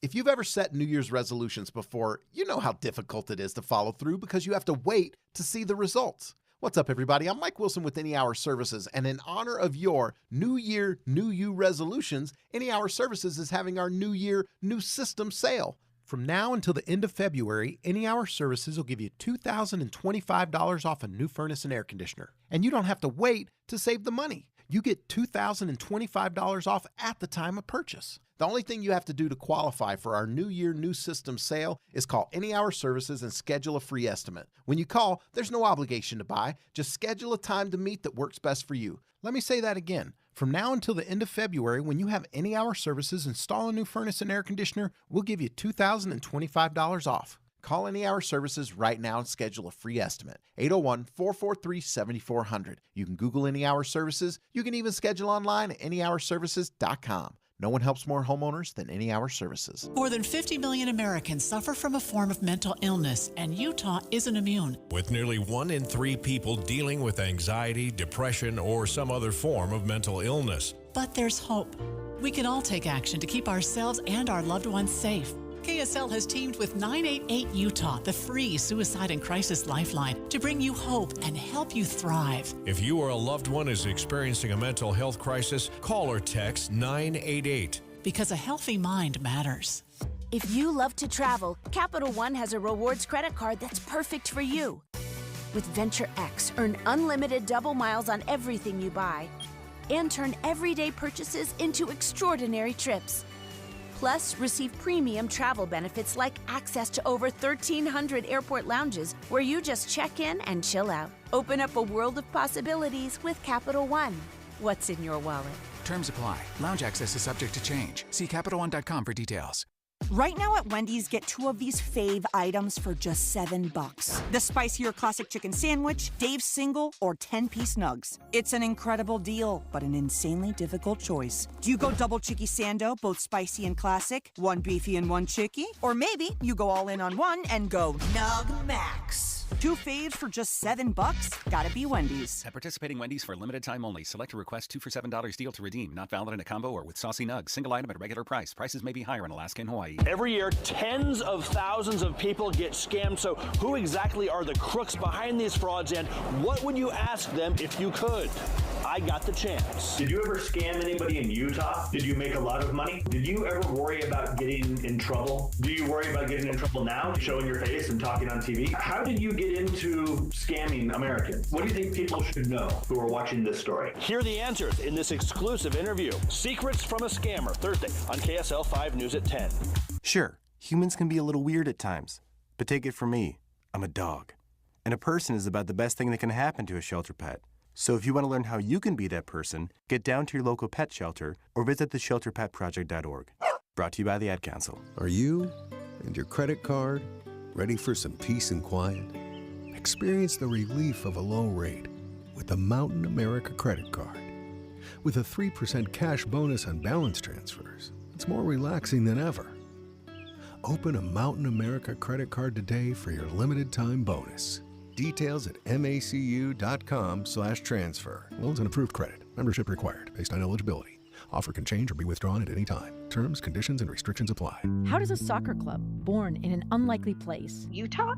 If you've ever set New Year's resolutions before, you know how difficult it is to follow through because you have to wait to see the results. What's up, everybody? I'm Mike Wilson with Any Hour Services, and in honor of your New Year, New You resolutions, Any Hour Services is having our New Year, New System sale. From now until the end of February, Any Hour Services will give you $2,025 off a new furnace and air conditioner. And you don't have to wait to save the money. You get $2,025 off at the time of purchase. The only thing you have to do to qualify for our New Year, New System sale is call Any Hour Services and schedule a free estimate. When you call, there's no obligation to buy. Just schedule a time to meet that works best for you. Let me say that again. From now until the end of February, when you have Any Hour Services install a new furnace and air conditioner, we'll give you $2,025 off. Call Any Hour Services right now and schedule a free estimate. 801-443-7400. You can Google Any Hour Services. You can even schedule online at anyhourservices.com. No one helps more homeowners than Any Hour Services. More than 50 million Americans suffer from a form of mental illness, and Utah isn't immune. With nearly 1 in 3 people dealing with anxiety, depression, or some other form of mental illness. But there's hope. We can all take action to keep ourselves and our loved ones safe. KSL has teamed with 988 Utah, the free suicide and crisis lifeline, to bring you hope and help you thrive. If you or a loved one is experiencing a mental health crisis, call or text 988. Because a healthy mind matters. If you love to travel, Capital One has a rewards credit card that's perfect for you. With Venture X, earn unlimited double miles on everything you buy and turn everyday purchases into extraordinary trips. Plus, receive premium travel benefits like access to over 1,300 airport lounges where you just check in and chill out. Open up a world of possibilities with Capital One. What's in your wallet? Terms apply. Lounge access is subject to change. See CapitalOne.com for details. Right now at Wendy's, get 2 of these fave items for just $7. The spicier classic chicken sandwich, Dave's single, or 10-piece nugs. It's an incredible deal, but an insanely difficult choice. Do you go double chicky sando, both spicy and classic, 1 beefy and 1 chicky? Or maybe you go all in on one and go Nug Max. 2 faves for just $7? Gotta be Wendy's. At participating Wendy's for a limited time only. Select a request 2 for $7 deal to redeem. Not valid in a combo or with saucy nugs. Single item at a regular price. Prices may be higher in Alaska and Hawaii. Every year, tens of thousands of people get scammed. So who exactly are the crooks behind these frauds, and what would you ask them if you could? I got the chance. Did you ever scam anybody in Utah? Did you make a lot of money? Did you ever worry about getting in trouble? Do you worry about getting in trouble now, showing your face and talking on TV? How did you get into scamming Americans? What do you think people should know who are watching this story? Hear the answers in this exclusive interview. Secrets from a Scammer, Thursday on KSL 5 News at 10. Sure, humans can be a little weird at times, but take it from me, I'm a dog. And a person is about the best thing that can happen to a shelter pet. So if you want to learn how you can be that person, get down to your local pet shelter or visit theshelterpetproject.org. Brought to you by the Ad Council. Are you and your credit card ready for some peace and quiet? Experience the relief of a low rate with the Mountain America credit card. With a 3% cash bonus on balance transfers, it's more relaxing than ever. Open a Mountain America credit card today for your limited time bonus. Details at macu.com/transfer. Loans and approved credit. Membership required based on eligibility. Offer can change or be withdrawn at any time. Terms, conditions, and restrictions apply. How does a soccer club born in an unlikely place, Utah?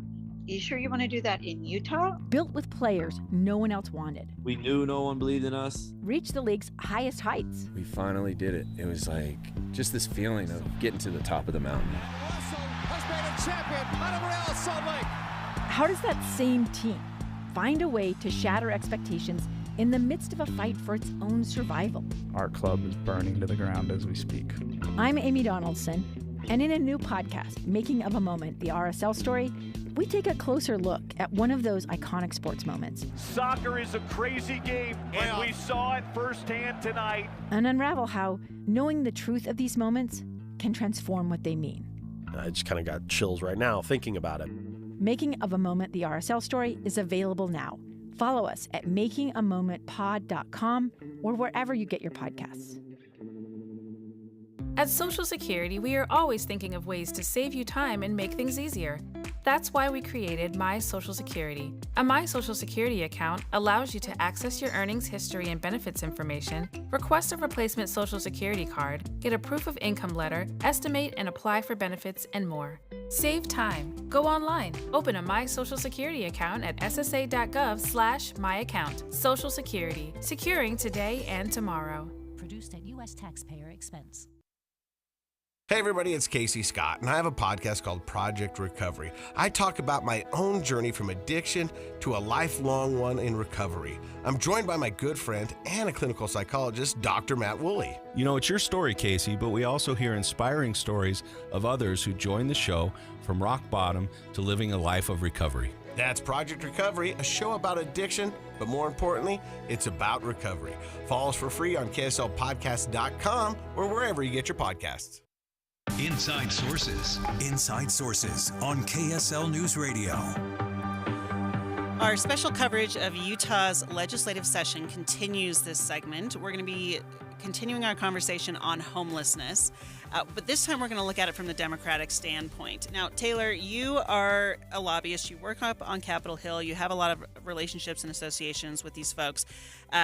You sure you want to do that in Utah? built with players no one else wanted, We knew no one believed in us. reach the league's highest heights? We finally did it. It was like just this feeling of getting to the top of the mountain. How does that same team find a way to shatter expectations in the midst of a fight for its own survival? Our club is burning to the ground as we speak. I'm Amy Donaldson, and in a new podcast, Making of a Moment, the RSL story, we take a closer look at one of those iconic sports moments Soccer is a crazy game, and we saw it firsthand tonight. and unravel how knowing the truth of these moments can transform what they mean. I just kind of got chills right now thinking about it. Making of a Moment, the RSL story is available now. Follow us at makingamomentpod.com or wherever you get your podcasts. At Social Security, we are always thinking of ways to save you time and make things easier. That's why we created My Social Security. A My Social Security account allows you to access your earnings history and benefits information, request a replacement Social Security card, get a proof of income letter, estimate and apply for benefits, and more. Save time. Go online. Open a My Social Security account at ssa.gov/myaccount. Social Security. Securing today and tomorrow. Produced at U.S. taxpayer expense. Hey everybody, it's Casey Scott, and I have a podcast called Project Recovery. I talk about my own journey from addiction to a lifelong one in recovery. I'm joined by my good friend and a clinical psychologist, Dr. Matt Woolley. You know, it's your story, Casey, but we also hear inspiring stories of others who join the show from rock bottom to living a life of recovery. That's Project Recovery, a show about addiction, but more importantly, it's about recovery. Follow us for free on KSLpodcast.com or wherever you get your podcasts. Inside Sources. Inside Sources on KSL News Radio. Our special coverage of Utah's legislative session continues this segment. We're going to be continuing our conversation on homelessness, but this time we're going to look at it from the Democratic standpoint. Now, Taylor, you are a lobbyist. You work up on Capitol Hill. You have a lot of relationships and associations with these folks.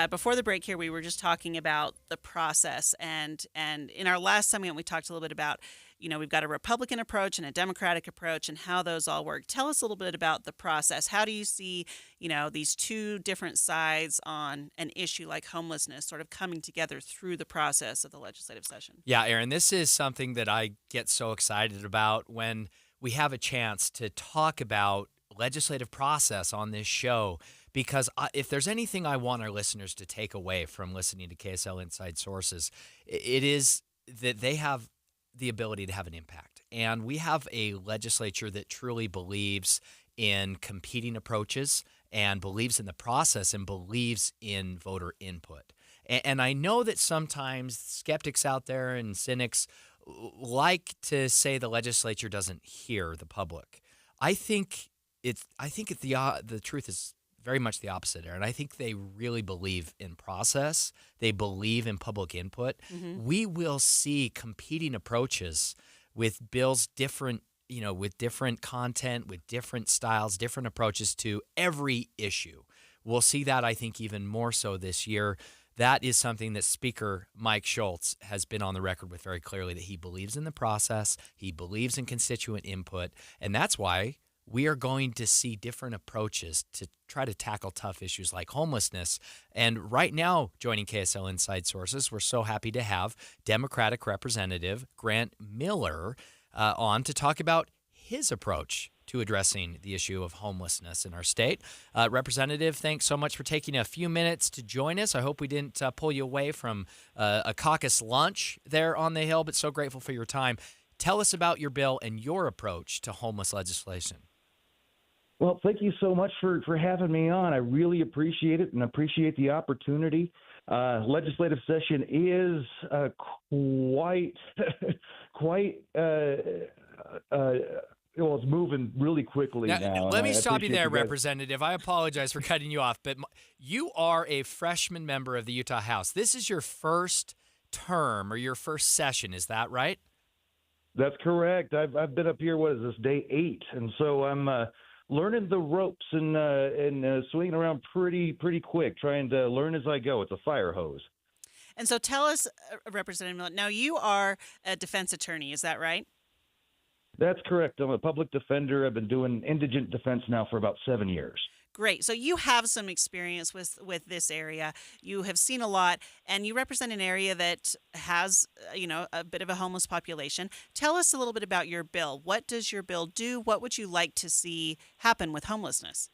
Before the break here, we were just talking about the process, and in our last segment, we talked a little bit about, you know, we've got a Republican approach and a Democratic approach and how those all work. Tell us a little bit about the process. How do you see, you know, these two different sides on an issue like homelessness sort of coming together through the process of the legislative session? Yeah, Aaron, this is something that I get so excited about when we have a chance to talk about legislative process on this show, because if there's anything I want our listeners to take away from listening to KSL Inside Sources, it is that they have the ability to have an impact. And we have a legislature that truly believes in competing approaches and believes in the process and believes in voter input. And I know that sometimes skeptics out there and cynics like to say the legislature doesn't hear the public. I think the truth is very much the opposite, Aaron. I think they really believe in process. They believe in public input. Mm-hmm. We will see competing approaches with bills different, you know, with different content, with different styles, different approaches to every issue. We'll see that, I think, even more so this year. That is something that Speaker Mike Schultz has been on the record with very clearly, that he believes in the process, he believes in constituent input, and that's why we are going to see different approaches to try to tackle tough issues like homelessness. And right now, joining KSL Inside Sources, we're so happy to have Democratic Representative Grant Miller on to talk about his approach to addressing the issue of homelessness in our state. Representative, thanks so much for taking a few minutes to join us. I hope we didn't pull you away from a caucus lunch there on the Hill, but so grateful for your time. Tell us about your bill and your approach to homeless legislation. Well, thank you so much for having me on. I really appreciate it and appreciate the opportunity. Legislative session is well, it's moving really quickly now. Let me stop you there, Representative. I apologize for cutting you off, but you are a freshman member of the Utah House. This is your first term or your first session, is that right? That's correct. I've been up here, what is this, day 8, and so I'm learning the ropes and swinging around pretty quick, trying to learn as I go. It's a fire hose. And so tell us, Representative Miller, now you are a defense attorney, is that right? That's correct. I'm a public defender. I've been doing indigent defense now for about 7 years. Great. So you have some experience with this area. You have seen a lot, and you represent an area that has, a bit of a homeless population. Tell us a little bit about your bill. What does your bill do? What would you like to see happen with homelessness?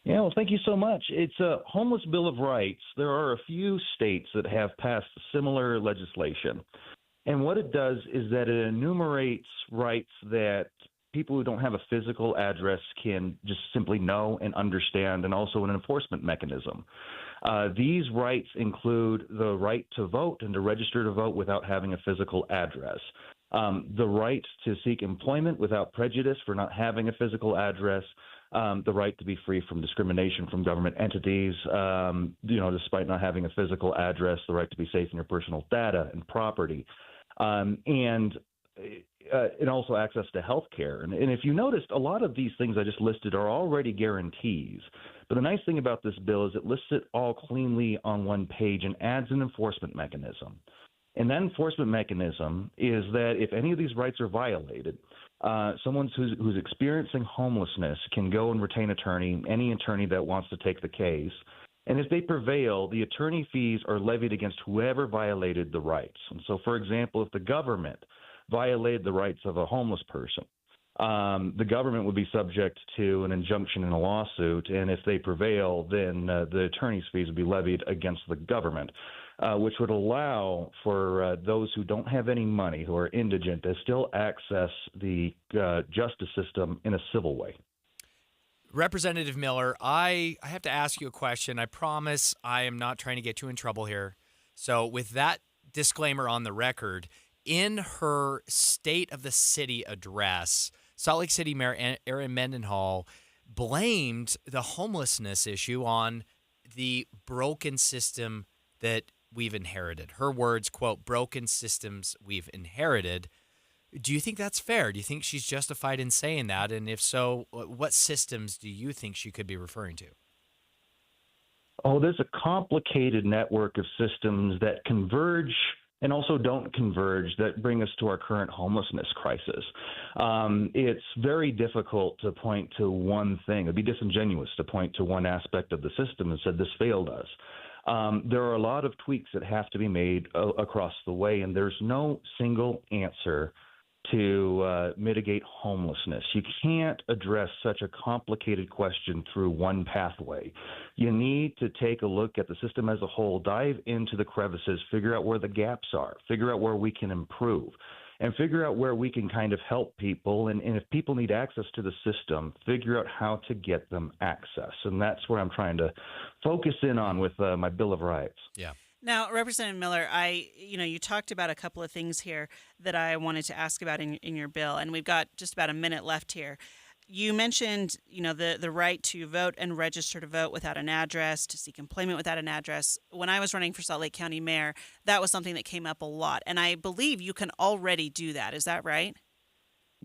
Yeah, well, thank you so much. It's a homeless bill of rights. There are a few states that have passed similar legislation. And what it does is that it enumerates rights that people who don't have a physical address can just simply know and understand, and also an enforcement mechanism. These rights include the right to vote and to register to vote without having a physical address, the right to seek employment without prejudice for not having a physical address, the right to be free from discrimination from government entities, despite not having a physical address, the right to be safe in your personal data and property. And also access to health care. And if you noticed, a lot of these things I just listed are already guarantees. But the nice thing about this bill is it lists it all cleanly on one page and adds an enforcement mechanism. And that enforcement mechanism is that if any of these rights are violated, someone who's experiencing homelessness can go and retain any attorney that wants to take the case. And if they prevail, the attorney fees are levied against whoever violated the rights. And so, for example, if the government violated the rights of a homeless person, the government would be subject to an injunction in a lawsuit. And if they prevail, then the attorney's fees would be levied against the government, which would allow for those who don't have any money, who are indigent, to still access the justice system in a civil way. Representative Miller, I have to ask you a question. I promise I am not trying to get you in trouble here. So with that disclaimer on the record, in her State of the City address, Salt Lake City Mayor Erin Mendenhall blamed the homelessness issue on the broken system that we've inherited. Her words, quote, broken systems we've inherited. Do you think that's fair? Do you think she's justified in saying that? And if so, what systems do you think she could be referring to? Oh, there's a complicated network of systems that converge and also don't converge that bring us to our current homelessness crisis. It's very difficult to point to one thing. It'd be disingenuous to point to one aspect of the system and said this failed us. There are a lot of tweaks that have to be made across the way, and there's no single answer to mitigate homelessness. You can't address such a complicated question through one pathway. You need to take a look at the system as a whole, dive into the crevices, figure out where the gaps are, figure out where we can improve, and figure out where we can kind of help people. And if people need access to the system, figure out how to get them access. And that's where I'm trying to focus in on with my Bill of Rights. Yeah. Now, Representative Miller, you talked about a couple of things here that I wanted to ask about in your bill, and we've got just about a minute left here. You mentioned, the right to vote and register to vote without an address, to seek employment without an address. When I was running for Salt Lake County Mayor, that was something that came up a lot, and I believe you can already do that. Is that right?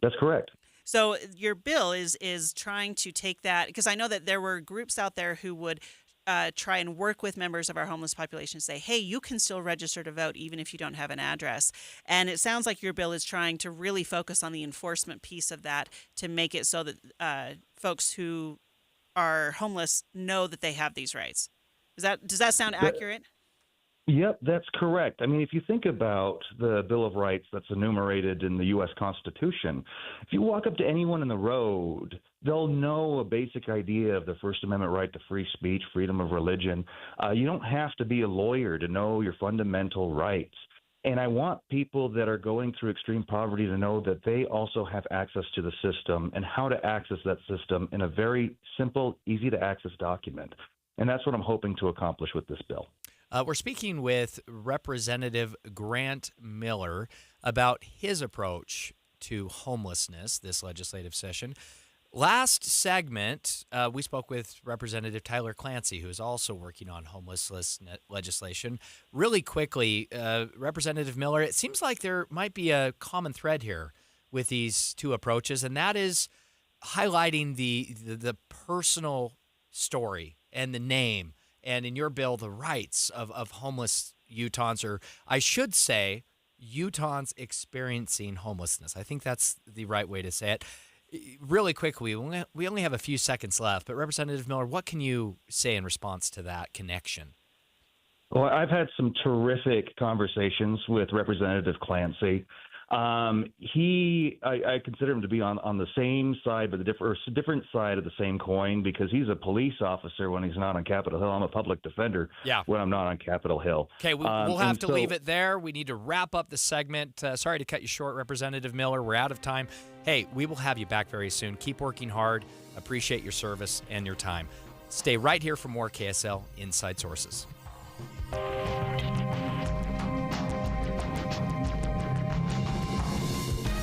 That's correct. So your bill is trying to take that, because I know that there were groups out there who would try and work with members of our homeless population, say, hey, you can still register to vote even if you don't have an address. And it sounds like your bill is trying to really focus on the enforcement piece of that to make it so that folks who are homeless know that they have these rights. Does that sound accurate? Yep, that's correct. I mean, if you think about the Bill of Rights that's enumerated in the U.S. Constitution, if you walk up to anyone in the road, they'll know a basic idea of the First Amendment right to free speech, freedom of religion. You don't have to be a lawyer to know your fundamental rights. And I want people that are going through extreme poverty to know that they also have access to the system and how to access that system in a very simple, easy-to-access document. And that's what I'm hoping to accomplish with this bill. We're speaking with Representative Grant Miller about his approach to homelessness this legislative session. Last segment, we spoke with Representative Tyler Clancy, who is also working on homelessness legislation. Really quickly, Representative Miller, it seems like there might be a common thread here with these two approaches, and that is highlighting the personal story and the name, and in your bill, the rights of homeless Utahns, or I should say, Utahns experiencing homelessness. I think that's the right way to say it. Really quickly, we only have a few seconds left, but Representative Miller, what can you say in response to that connection? Well, I've had some terrific conversations with Representative Clancy. I consider him to be on the same side, but different side of the same coin, because he's a police officer when he's not on Capitol Hill. I'm a public defender when I'm not on Capitol Hill. Okay, we'll have to leave it there. We need to wrap up the segment. Sorry to cut you short, Representative Miller. We're out of time. Hey, we will have you back very soon. Keep working hard. Appreciate your service and your time. Stay right here for more KSL Inside Sources.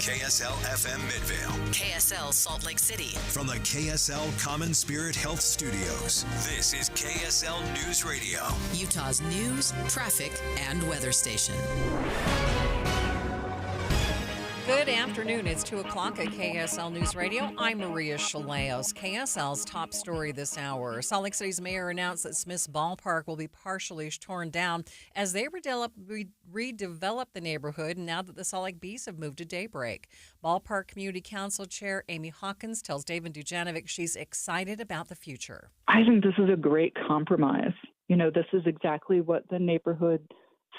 KSL FM Midvale. KSL Salt Lake City. From the KSL Common Spirit Health Studios, this is KSL News Radio. Utah's news, traffic, and weather station. Good afternoon. It's 2 o'clock at KSL News Radio. I'm Maria Chaleos. KSL's top story this hour. Salt Lake City's mayor announced that Smith's Ballpark will be partially torn down as they redevelop the neighborhood now that the Salt Lake Bees have moved to Daybreak. Ballpark Community Council Chair Amy Hawkins tells David Dujanovic she's excited about the future. I think this is a great compromise. You know, this is exactly what the neighborhood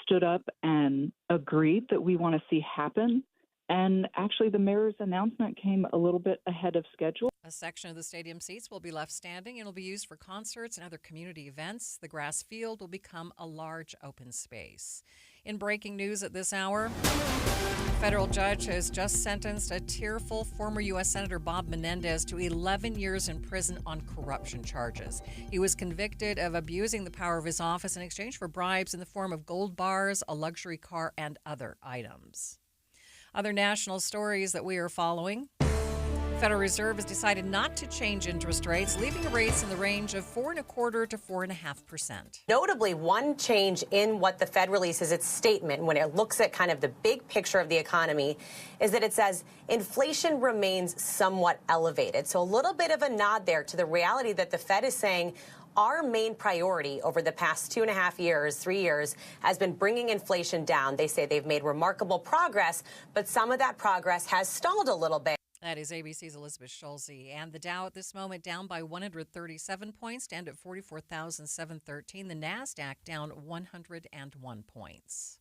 stood up and agreed that we want to see happen. And actually, the mayor's announcement came a little bit ahead of schedule. A section of the stadium seats will be left standing and will be used for concerts and other community events. The grass field will become a large open space. In breaking news at this hour, a federal judge has just sentenced a tearful former U.S. Senator Bob Menendez to 11 years in prison on corruption charges. He was convicted of abusing the power of his office in exchange for bribes in the form of gold bars, a luxury car, and other items. Other national stories that we are following. The Federal Reserve has decided not to change interest rates, leaving rates in the range of 4.25% to 4.5%. Notably, one change in what the Fed releases its statement when it looks at kind of the big picture of the economy is that it says inflation remains somewhat elevated. So a little bit of a nod there to the reality that the Fed is saying our main priority over the past 2.5 years, 3 years, has been bringing inflation down. They say they've made remarkable progress, but some of that progress has stalled a little bit. That is ABC's Elizabeth Schulze. And the Dow at this moment down by 137 points, stand at 44,713. The NASDAQ down 101 points.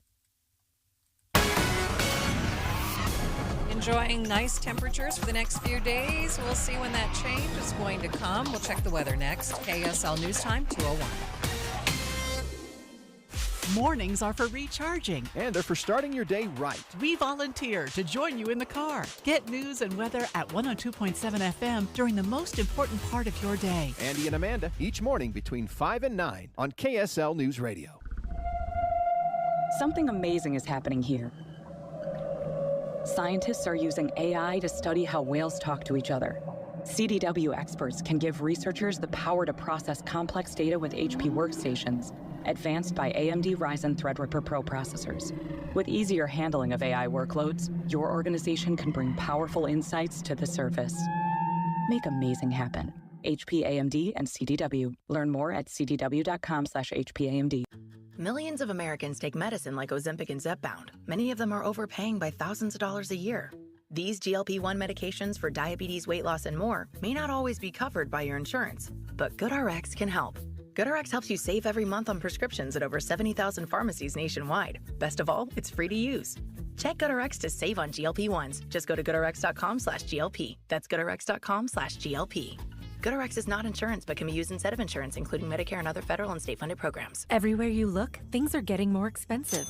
Enjoying nice temperatures for the next few days. We'll see when that change is going to come. We'll check the weather next. KSL News Time, 2:01. Mornings are for recharging. And they're for starting your day right. We volunteer to join you in the car. Get news and weather at 102.7 FM during the most important part of your day. Andy and Amanda, each morning between 5 and 9 on KSL News Radio. Something amazing is happening here. Scientists are using AI to study how whales talk to each other. CDW experts can give researchers the power to process complex data with HP workstations, advanced by AMD Ryzen Threadripper Pro processors. With easier handling of AI workloads, your organization can bring powerful insights to the surface. Make amazing happen HP, AMD, and CDW. Learn more at cdw.com/HPAMD. Millions of Americans take medicine like Ozempic and Zepbound. Many of them are overpaying by thousands of dollars a year. These GLP-1 medications for diabetes, weight loss, and more may not always be covered by your insurance, but GoodRx can help. GoodRx helps you save every month on prescriptions at over 70,000 pharmacies nationwide. Best of all, it's free to use. Check GoodRx to save on GLP-1s. Just go to goodrx.com/GLP. That's goodrx.com/GLP. GoodRx is not insurance but can be used instead of insurance, including Medicare and other federal and state-funded programs. Everywhere you look, things are getting more expensive.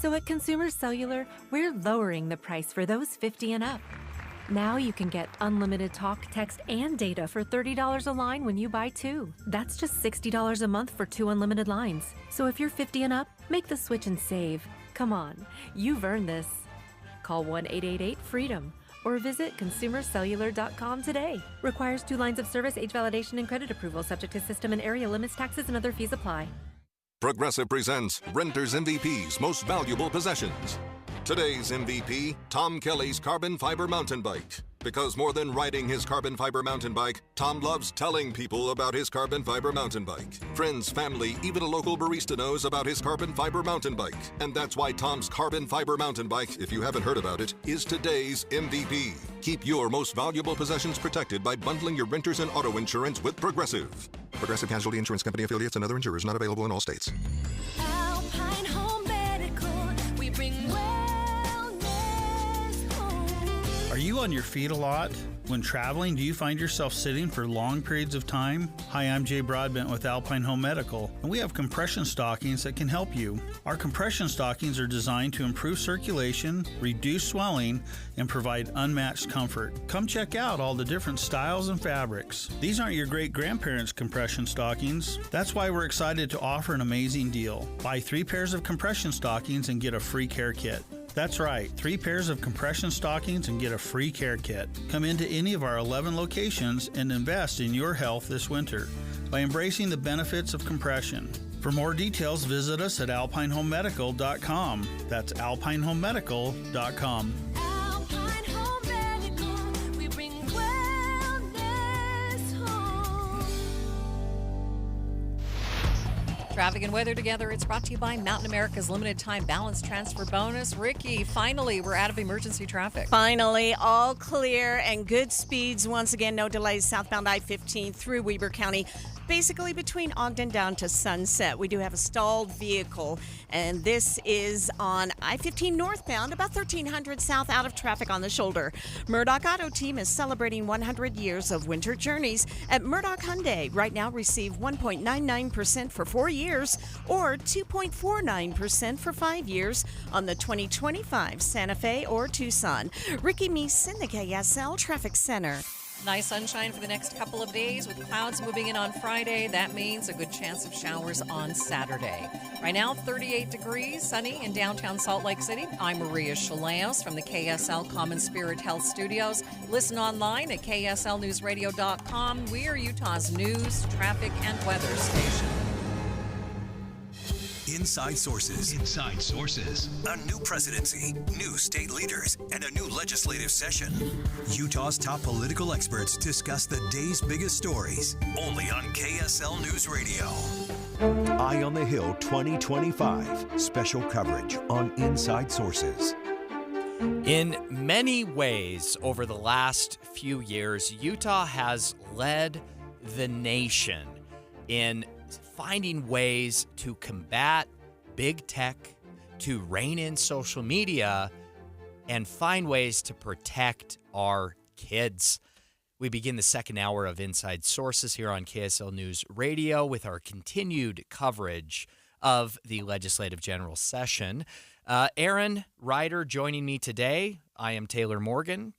So at Consumer Cellular, we're lowering the price for those 50 and up. Now you can get unlimited talk, text, and data for $30 a line when you buy 2. That's just $60 a month for 2 unlimited lines. So if you're 50 and up, make the switch and save. Come on, you've earned this. Call 1-888-FREEDOM or visit consumercellular.com today. Requires 2 lines of service, age validation, and credit approval, subject to system and area limits, taxes, and other fees apply. Progressive presents Renters MVP's Most Valuable Possessions. Today's MVP, Tom Kelly's carbon fiber mountain bike. Because more than riding his carbon fiber mountain bike, Tom loves telling people about his carbon fiber mountain bike. Friends, family, even a local barista knows about his carbon fiber mountain bike. And that's why Tom's carbon fiber mountain bike, if you haven't heard about it, is today's MVP. Keep your most valuable possessions protected by bundling your renters and auto insurance with Progressive. Progressive Casualty Insurance Company affiliates and other insurers not available in all states. Alpine Home Medical, we bring wellness home. Are you on your feet a lot? When traveling, do you find yourself sitting for long periods of time? Hi, I'm Jay Broadbent with Alpine Home Medical, and we have compression stockings that can help you. Our compression stockings are designed to improve circulation, reduce swelling, and provide unmatched comfort. Come check out all the different styles and fabrics. These aren't your great-grandparents' compression stockings. That's why we're excited to offer an amazing deal. Buy 3 pairs of compression stockings and get a free care kit. That's right, 3 pairs of compression stockings and get a free care kit. Come into any of our 11 locations and invest in your health this winter by embracing the benefits of compression. For more details, visit us at alpinehomemedical.com. That's alpinehomemedical.com. Alpine Home Medical, we bring wellness home. Traffic and weather together. It's brought to you by Mountain America's limited time balance transfer bonus. Ricky, finally, we're out of emergency traffic. Finally, all clear and good speeds. Once again, no delays southbound I-15 through Weber County. Basically between Ogden down to Sunset. We do have a stalled vehicle, and this is on I-15 northbound, about 1300 south, out of traffic on the shoulder. Murdoch Auto Team is celebrating 100 years of winter journeys at Murdoch Hyundai. Right now, receive 1.99% for 4 years or 2.49% for 5 years on the 2025 Santa Fe or Tucson. Ricky Meese in the KSL Traffic Center. Nice sunshine for the next couple of days with clouds moving in on Friday. That means a good chance of showers on Saturday. Right now, 38 degrees, sunny in downtown Salt Lake City. I'm Maria Chaleos from the KSL Common Spirit Health Studios. Listen online at kslnewsradio.com. We are Utah's news, traffic, and weather station. Inside Sources. Inside Sources. A new presidency, new state leaders, and a new legislative session. Utah's top political experts discuss the day's biggest stories. Only on KSL News Radio. Eye on the Hill 2025. Special coverage on Inside Sources. In many ways, over the last few years, Utah has led the nation in finding ways to combat big tech, to rein in social media, and find ways to protect our kids. We begin the second hour of Inside Sources here on KSL News Radio with our continued coverage of the Legislative General Session. Aaron Ryder joining me today. I am Taylor Morgan.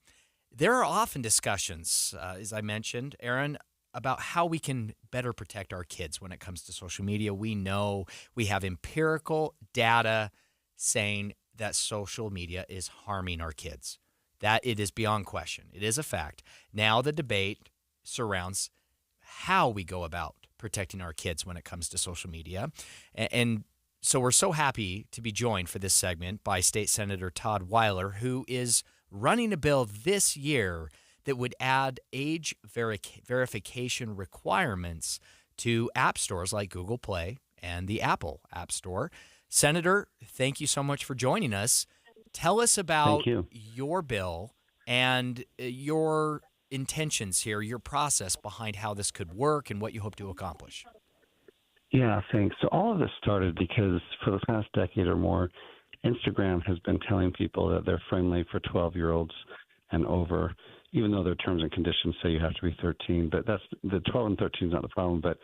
There are often discussions, as I mentioned, Aaron, about how we can better protect our kids when it comes to social media. We know we have empirical data saying that social media is harming our kids. That it is beyond question. It is a fact. Now the debate surrounds how we go about protecting our kids when it comes to social media. And so we're so happy to be joined for this segment by State Senator Todd Weiler, who is running a bill this year that would add age verification requirements to app stores like Google Play and the Apple App Store. Senator, thank you so much for joining us. Tell us about your bill and your intentions here, your process behind how this could work and what you hope to accomplish. Yeah, thanks. So all of this started because for the past decade or more, Instagram has been telling people that they're friendly for 12-year-olds and over, even though their terms and conditions say you have to be 13. But that's the 12 and 13 is not the problem. But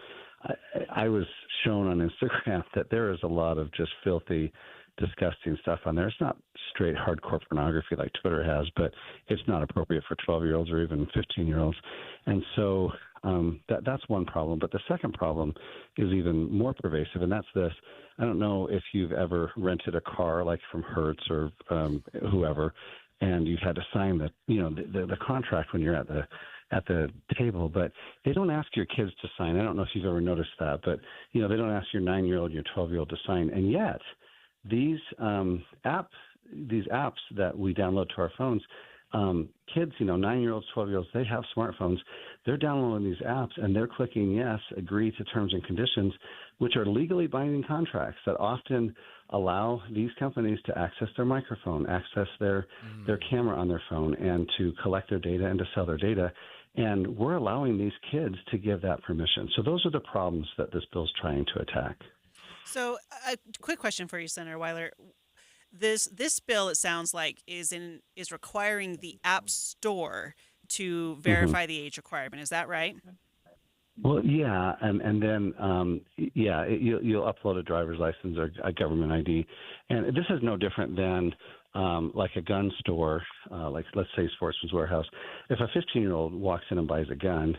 I was shown on Instagram that there is a lot of just filthy, disgusting stuff on there. It's not straight hardcore pornography like Twitter has, but it's not appropriate for 12-year-olds or even 15-year-olds. And so that's one problem. But the second problem is even more pervasive, and that's this. I don't know if you've ever rented a car like from Hertz or whoever, and you've had to sign the contract when you're at the table, but they don't ask your kids to sign. I don't know if you've ever noticed that, but they don't ask your 9-year-old, your 12-year-old to sign. And yet, these apps that we download to our phones, kids, 9-year-olds, 12-year-olds, they have smartphones. They're downloading these apps and they're clicking yes, agree to terms and conditions, which are legally binding contracts that often allow these companies to access their microphone, access their camera on their phone, and to collect their data and to sell their data. And we're allowing these kids to give that permission. So those are the problems that this bill's trying to attack. So a quick question for you, Senator Weiler. This bill, it sounds like, is requiring the App Store to verify the age requirement. Is that right? Well, yeah, and then you'll upload a driver's license or a government ID, and this is no different than like a gun store, like let's say Sportsman's Warehouse. If a 15-year-old walks in and buys a gun,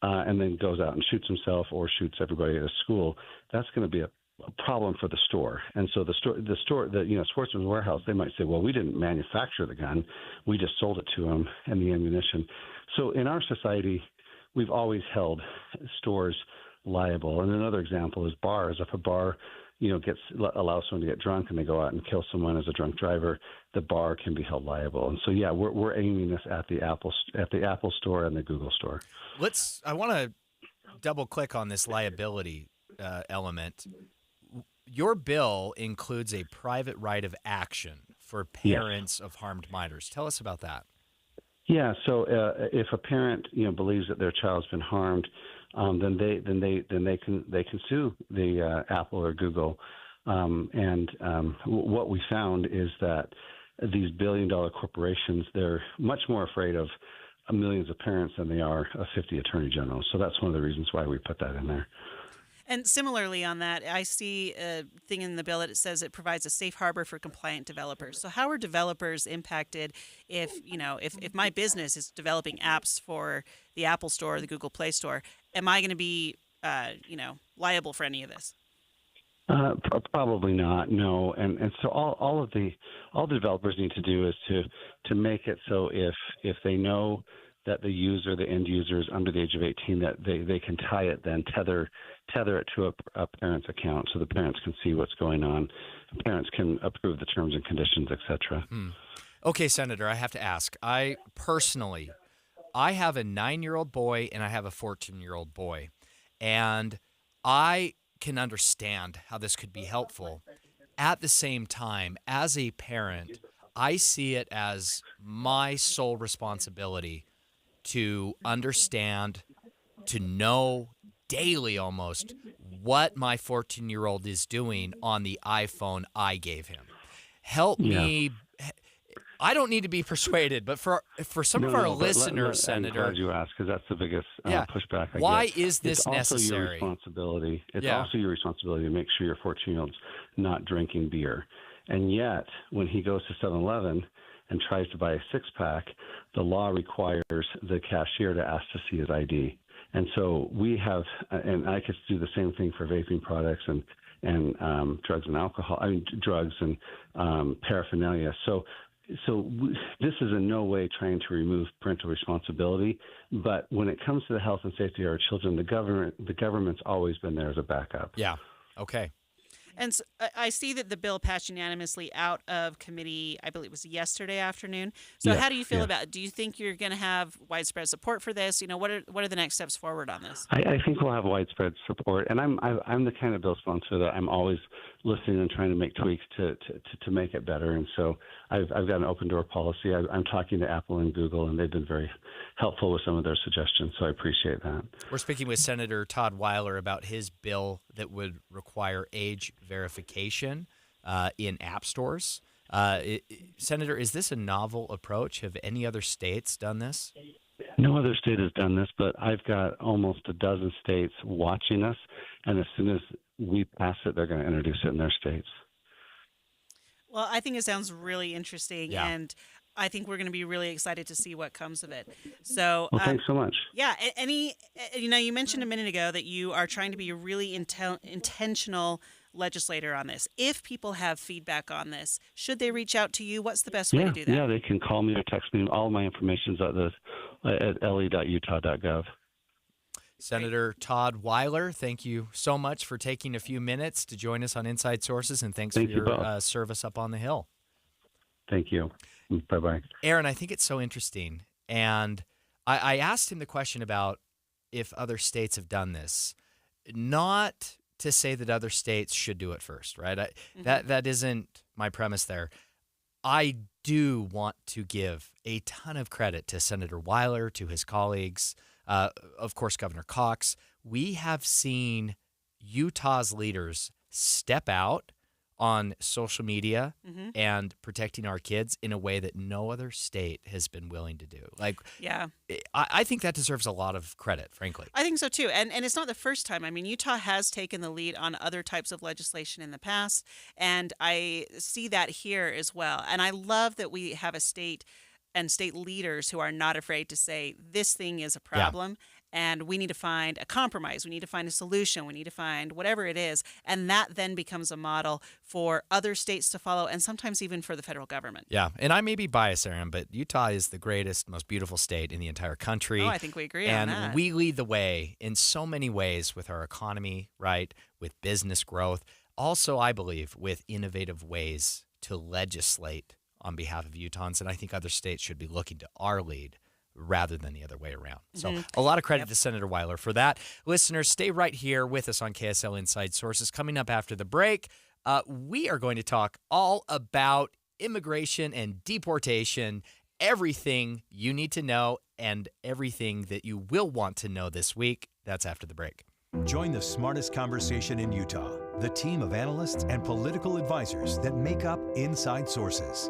and then goes out and shoots himself or shoots everybody at a school, that's going to be a problem for the store. And so the Sportsman's Warehouse, they might say, well, we didn't manufacture the gun, we just sold it to them and the ammunition. So in our society, we've always held stores liable. And another example is bars. If a bar, allows someone to get drunk and they go out and kill someone as a drunk driver, the bar can be held liable. And so, yeah, we're aiming this at the Apple Store and the Google Store. I want to double click on this liability element. Your bill includes a private right of action for parents of harmed minors. Tell us about that. Yeah. So if a parent believes that their child's been harmed, then they can sue the Apple or Google. What we found is that these billion-dollar corporations, they're much more afraid of millions of parents than they are of 50 attorney generals. So that's one of the reasons why we put that in there. And similarly on that, I see a thing in the bill that it says it provides a safe harbor for compliant developers. So how are developers impacted if my business is developing apps for the Apple Store or the Google Play Store? Am I going to be, liable for any of this? Probably not. No. And so all the developers need to do is to make it so if they know that the end user is under the age of 18, that they can tether it to a parent's account so the parents can see what's going on. The parents can approve the terms and conditions, etc. Okay, Senator, I have to ask. I have a 9-year-old boy and I have a 14-year-old boy, and I can understand how this could be helpful. At the same time, as a parent, I see it as my sole responsibility to understand, to know daily almost what my 14-year-old is doing on the iPhone I gave him. Help me. I don't need to be persuaded, but for some of our listeners, Senator, I'm glad you asked, because that's the biggest pushback I get. Why is this necessary? It's also your responsibility to make sure your 14-year-old's not drinking beer. And yet, when he goes to 7-Eleven and tries to buy a six-pack, the law requires the cashier to ask to see his ID. And so we have, and I could do the same thing for vaping products and drugs and alcohol, drugs and paraphernalia. So this is in no way trying to remove parental responsibility, but when it comes to the health and safety of our children, the government's always been there as a backup. Yeah. Okay. And so, I see that the bill passed unanimously out of committee, I believe it was yesterday afternoon. So Yes, how do you feel yes. about it? Do you think you're going to have widespread support for this? What are the next steps forward on this? I think we'll have widespread support, and I'm the kind of bill sponsor that I'm always listening and trying to make tweaks to make it better. And so I've got an open door policy. I'm talking to Apple and Google, and they've been very helpful with some of their suggestions. So I appreciate that. We're speaking with Senator Todd Weiler about his bill that would require age verification in app stores. Senator, is this a novel approach? Have any other states done this? No other state has done this, but I've got almost a dozen states watching us, and as soon as we pass it, they're going to introduce it in their states. Well, I think it sounds really interesting, Yeah. and I think we're going to be really excited to see what comes of it. So, Well, thanks so much. Yeah, you mentioned a minute ago that you are trying to be a really intentional legislator on this. If people have feedback on this, should they reach out to you? What's the best way to do that? Yeah, they can call me or text me. All my information is at le.utah.gov. Senator Todd Weiler, thank you so much for taking a few minutes to join us on Inside Sources, and thanks Thank for you your both. service up on the Hill. Thank you. Bye-bye. Aaron, I think it's so interesting. And I asked him the question about if other states have done this, not to say that other states should do it first, right? That isn't my premise there. I do want to give a ton of credit to Senator Weiler, to his colleagues, of course, Governor Cox. We have seen Utah's leaders step out on social media and protecting our kids in a way that no other state has been willing to do. Yeah. I think that deserves a lot of credit, frankly. I think so too. And it's not the first time. I mean, Utah has taken the lead on other types of legislation in the past, and I see that here as well. And I love that we have a state and state leaders who are not afraid to say this thing is a problem. And we need to find a compromise. We need to find a solution. We need to find whatever it is. And that then becomes a model for other states to follow, and sometimes even for the federal government. Yeah, and I may be biased, Aaron, but Utah is the greatest, most beautiful state in the entire country. Oh, I think we agree on that. And we lead the way in so many ways with our economy, right, with business growth. Also, I believe, with innovative ways to legislate on behalf of Utahns, and I think other states should be looking to our lead rather than the other way around. So a lot of credit to Senator Weiler for that. Listeners, stay right here with us on KSL Inside Sources. Coming up after the break, we are going to talk all about immigration and deportation, everything you need to know and everything that you will want to know this week. That's after the break. Join the smartest conversation in Utah, the team of analysts and political advisors that make up Inside Sources.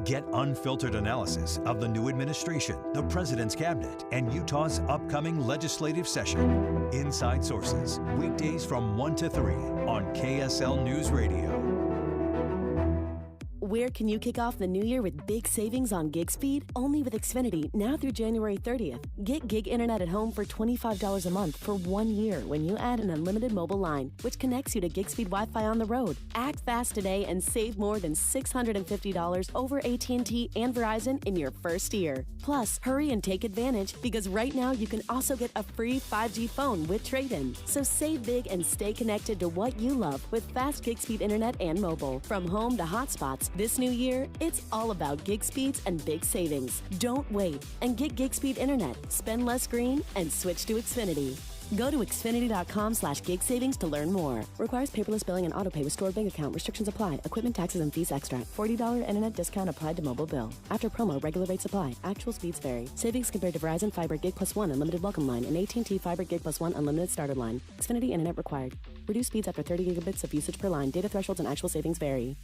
Get unfiltered analysis of the new administration, the president's cabinet, and Utah's upcoming legislative session. Inside Sources, weekdays from 1 to 3 on KSL News Radio. Where can you kick off the new year with big savings on gig speed? Only with Xfinity, now through January 30th. Get gig internet at home for $25 a month for 1 year when you add an unlimited mobile line, which connects you to gig speed Wi-Fi on the road. Act fast today and save more than $650 over AT&T and Verizon in your first year. Plus, hurry and take advantage because right now you can also get a free 5G phone with trade-in. So save big and stay connected to what you love with fast gig speed internet and mobile. From home to hotspots, this new year, it's all about gig speeds and big savings. Don't wait and get gig speed internet. Spend less green and switch to Xfinity. Go to Xfinity.com/gig savings to learn more. Requires paperless billing and autopay with stored bank account. Restrictions apply. Equipment, taxes, and fees extra. $40 internet discount applied to mobile bill. After promo, regular rates apply. Actual speeds vary. Savings compared to Verizon Fiber Gig Plus 1 Unlimited Welcome Line and AT&T Fiber Gig Plus 1 Unlimited Starter Line. Xfinity internet required. Reduced speeds after 30 gigabits of usage per line. Data thresholds and actual savings vary.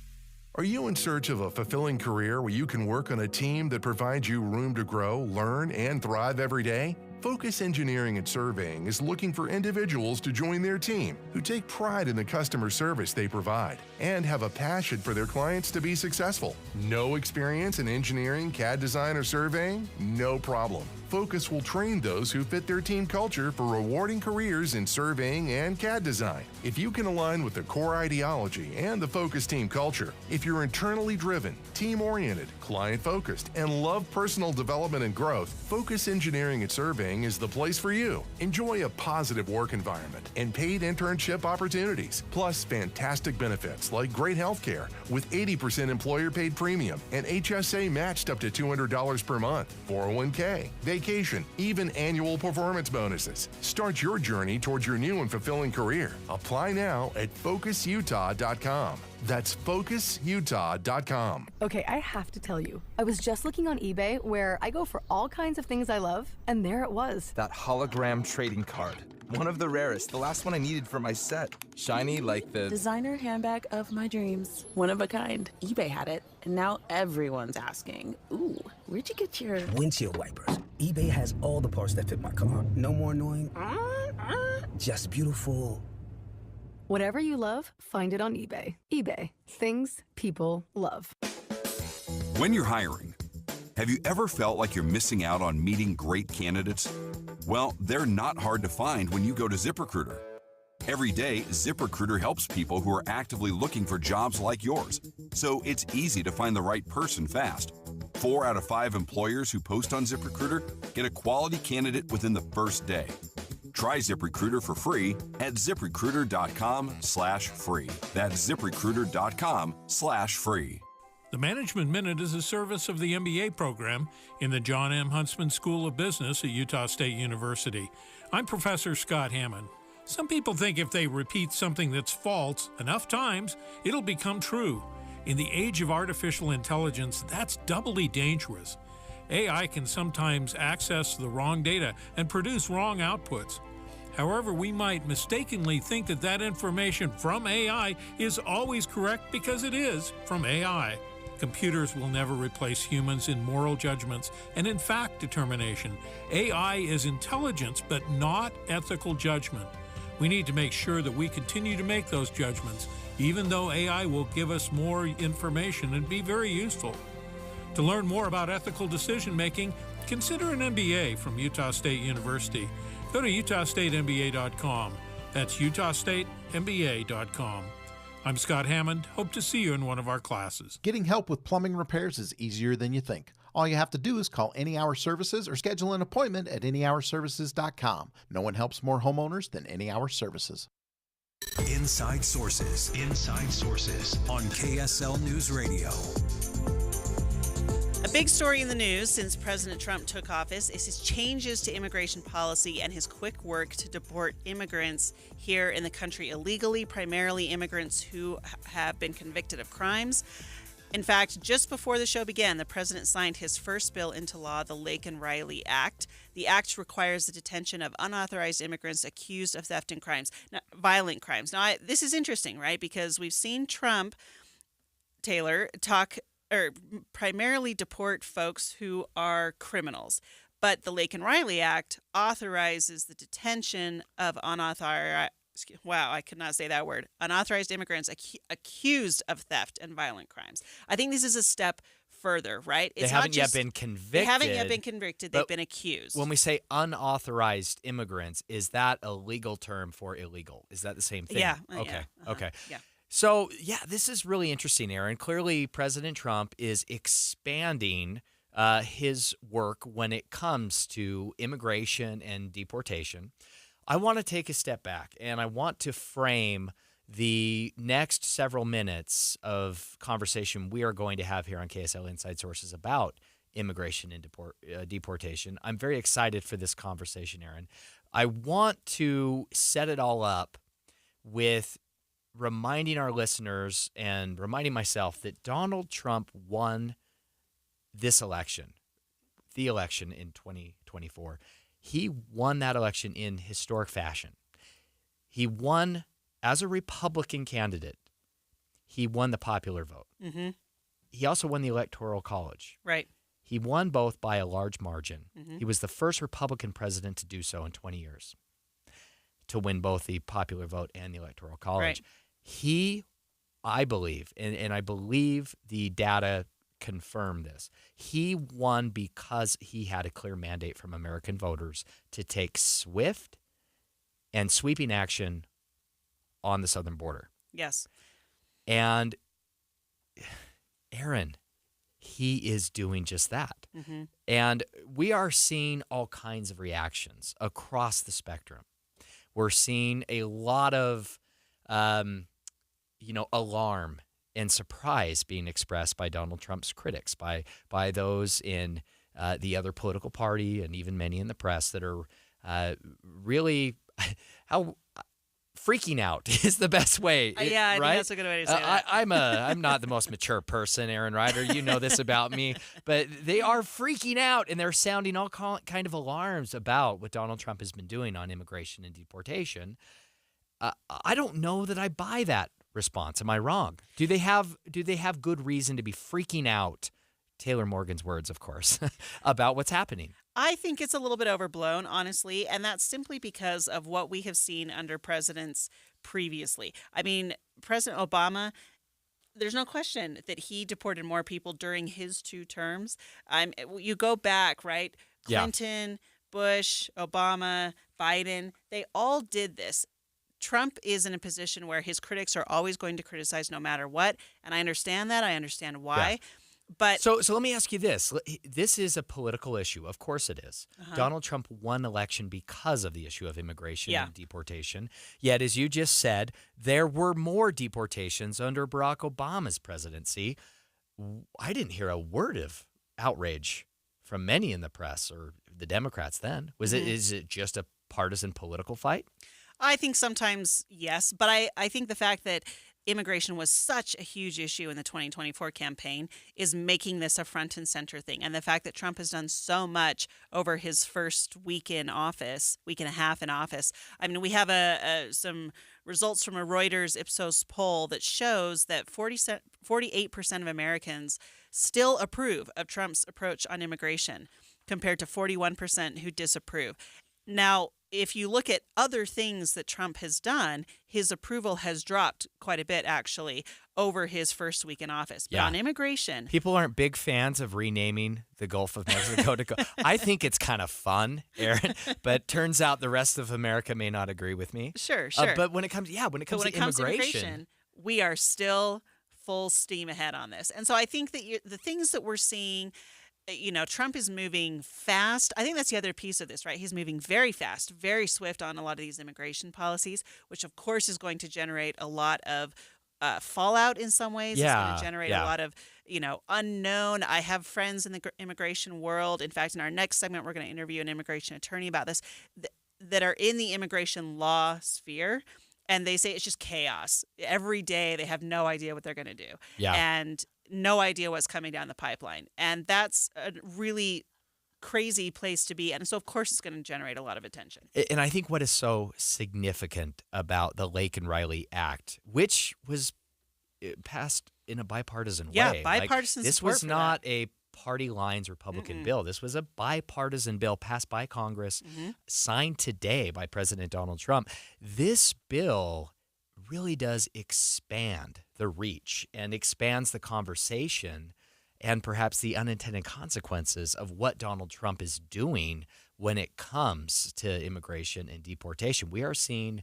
Are you in search of a fulfilling career where you can work on a team that provides you room to grow, learn, and thrive every day? Focus Engineering and Surveying is looking for individuals to join their team who take pride in the customer service they provide and have a passion for their clients to be successful. No experience in engineering, CAD design, or surveying? No problem. Focus will train those who fit their team culture for rewarding careers in surveying and CAD design. If you can align with the core ideology and the Focus team culture, if you're internally driven, team-oriented, client-focused, and love personal development and growth, Focus Engineering and Surveying is the place for you. Enjoy a positive work environment and paid internship opportunities, plus fantastic benefits like great health care with 80% employer-paid premium and HSA matched up to $200 per month, 401k, vacation, even annual performance bonuses. Start your journey towards your new and fulfilling career. Apply now at FocusUtah.com. That's FocusUtah.com. Okay, I have to tell you, I was just looking on eBay where I go for all kinds of things I love, and there it was. That hologram trading card. One of the rarest, the last one I needed for my set. Shiny like the designer handbag of my dreams. One of a kind. eBay had it, and now everyone's asking, ooh, where'd you get your windshield wipers? eBay has all the parts that fit my car. No more annoying, just beautiful. Whatever you love, find it on eBay. eBay, things people love. When you're hiring, have you ever felt like you're missing out on meeting great candidates? Well, they're not hard to find when you go to ZipRecruiter. Every day, ZipRecruiter helps people who are actively looking for jobs like yours, so it's easy to find the right person fast. 4 out of 5 employers who post on ZipRecruiter get a quality candidate within the first day. Try ZipRecruiter for free at ZipRecruiter.com/free. That's ZipRecruiter.com/free. The Management Minute is a service of the MBA program in the John M. Huntsman School of Business at Utah State University. I'm Professor Scott Hammond. Some people think if they repeat something that's false enough times, it'll become true. In the age of artificial intelligence, that's doubly dangerous. AI can sometimes access the wrong data and produce wrong outputs. However, we might mistakenly think that that information from AI is always correct because it is from AI. Computers will never replace humans in moral judgments and in fact determination. AI is intelligence, but not ethical judgment. We need to make sure that we continue to make those judgments, even though AI will give us more information and be very useful. To learn more about ethical decision-making, consider an MBA from Utah State University. Go to utahstatemba.com. That's utahstatemba.com. I'm Scott Hammond. Hope to see you in one of our classes. Getting help with plumbing repairs is easier than you think. All you have to do is call Any Hour Services or schedule an appointment at anyhourservices.com. No one helps more homeowners than Any Hour Services. Inside Sources. Inside Sources on KSL News Radio. A big story in the news since President Trump took office is his changes to immigration policy and his quick work to deport immigrants here in the country illegally, primarily immigrants who have been convicted of crimes. In fact, just before the show began, the president signed his first bill into law, the Laken-Riley Act. The act requires the detention of unauthorized immigrants accused of theft and crimes, violent crimes. Now, this is interesting, right? Because we've seen Trump, Taylor, primarily deport folks who are criminals. But the Laken-Riley Act authorizes the detention of unauthorized immigrants accused of theft and violent crimes. I think this is a step further, right? They haven't yet been convicted. They haven't yet been convicted. They've been accused. When we say unauthorized immigrants, is that a legal term for illegal? Is that the same thing? Yeah. Okay. Yeah. Okay. Yeah. So, this is really interesting, Aaron. Clearly, President Trump is expanding his work when it comes to immigration and deportation. I want to take a step back, and I want to frame the next several minutes of conversation we are going to have here on KSL Inside Sources about immigration and deportation. I'm very excited for this conversation, Aaron. I want to set it all up with reminding our listeners and reminding myself that Donald Trump won this election, the election in 2024. He won that election in historic fashion. He won as a Republican candidate. He won the popular vote. Mm-hmm. He also won the Electoral College. Right. He won both by a large margin. Mm-hmm. He was the first Republican president to do so in 20 years, to win both the popular vote and the Electoral College. Right. He, I believe, and I believe the data confirm this. He won because he had a clear mandate from American voters to take swift and sweeping action on the southern border. Yes. And Aaron, he is doing just that. Mm-hmm. And we are seeing all kinds of reactions across the spectrum. We're seeing a lot of, alarm and surprise being expressed by Donald Trump's critics, by those in the other political party, and even many in the press that are really freaking out is the best way. Yeah, I right? think that's a good way to say that. I'm not the most mature person, Aaron Ryder. You know this about me, but they are freaking out, and they're sounding all kind of alarms about what Donald Trump has been doing on immigration and deportation. I don't know that I buy that response. Am I wrong? Do they have good reason to be freaking out? Taylor Morgan's words, of course, about what's happening. I think it's a little bit overblown, honestly, and that's simply because of what we have seen under presidents previously. I mean, President Obama, there's no question that he deported more people during his 2 terms. You go back, right? Clinton, Bush, Obama, Biden, they all did this. Trump is in a position where his critics are always going to criticize no matter what, and I understand that. I understand why. Yeah. But so let me ask you this. This is a political issue. Of course it is. Donald Trump won election because of the issue of immigration and deportation. Yet, as you just said, there were more deportations under Barack Obama's presidency. I didn't hear a word of outrage from many in the press or the Democrats then. Is it just a partisan political fight? I think sometimes, yes. But I think the fact that immigration was such a huge issue in the 2024 campaign is making this a front and center thing. And the fact that Trump has done so much over his first week in office, week and a half in office. I mean, we have some results from a Reuters Ipsos poll that shows that 48% of Americans still approve of Trump's approach on immigration compared to 41% who disapprove. Now, if you look at other things that Trump has done, his approval has dropped quite a bit, actually, over his first week in office. But on immigration, people aren't big fans of renaming the Gulf of Mexico to I think it's kind of fun, Aaron, but turns out the rest of America may not agree with me. Sure. But when it comes to immigration, we are still full steam ahead on this. And so I think that the things that we're seeing, Trump is moving fast. I think that's the other piece of this, right? He's moving very fast, very swift on a lot of these immigration policies, which of course is going to generate a lot of fallout in some ways. It's going to generate a lot of, unknown. I have friends in the immigration world. In fact, in our next segment, we're going to interview an immigration attorney about this that are in the immigration law sphere. And they say it's just chaos. Every day they have no idea what they're going to do. Yeah. And no idea what's coming down the pipeline. And that's a really crazy place to be. And so, of course, it's going to generate a lot of attention. And I think what is so significant about the Laken Riley Act, which was passed in a bipartisan way. Yeah, bipartisan This support was for not that. a party lines Republican bill. This was a bipartisan bill passed by Congress, signed today by President Donald Trump. This bill really does expand the reach and expands the conversation and perhaps the unintended consequences of what Donald Trump is doing when it comes to immigration and deportation. We are seeing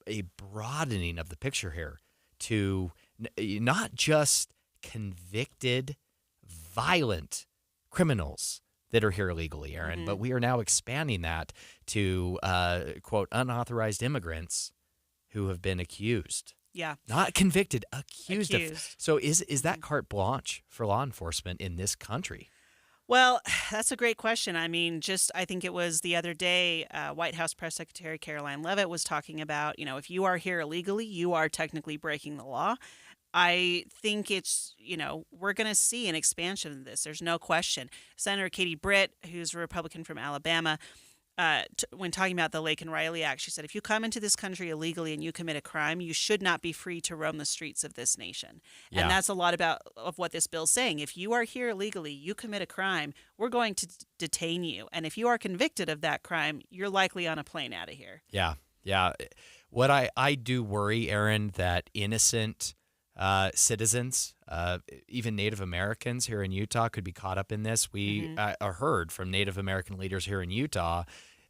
a broadening of the picture here to not just convicted, violent criminals that are here illegally, Aaron, but we are now expanding that to, quote, unauthorized immigrants who have been accused. Yeah. Not convicted, accused. So is that carte blanche for law enforcement in this country? Well, that's a great question. I mean, I think it was the other day, White House Press Secretary Caroline Leavitt was talking about, if you are here illegally, you are technically breaking the law. I think it's, we're going to see an expansion of this. There's no question. Senator Katie Britt, who's a Republican from Alabama, when talking about the Laken Riley Act, she said, if you come into this country illegally and you commit a crime, you should not be free to roam the streets of this nation. Yeah. And that's a lot of what this bill's saying. If you are here illegally, you commit a crime, we're going to detain you. And if you are convicted of that crime, you're likely on a plane out of here. Yeah. What I do worry, Aaron, that innocent citizens, even Native Americans here in Utah could be caught up in this. We heard from Native American leaders here in Utah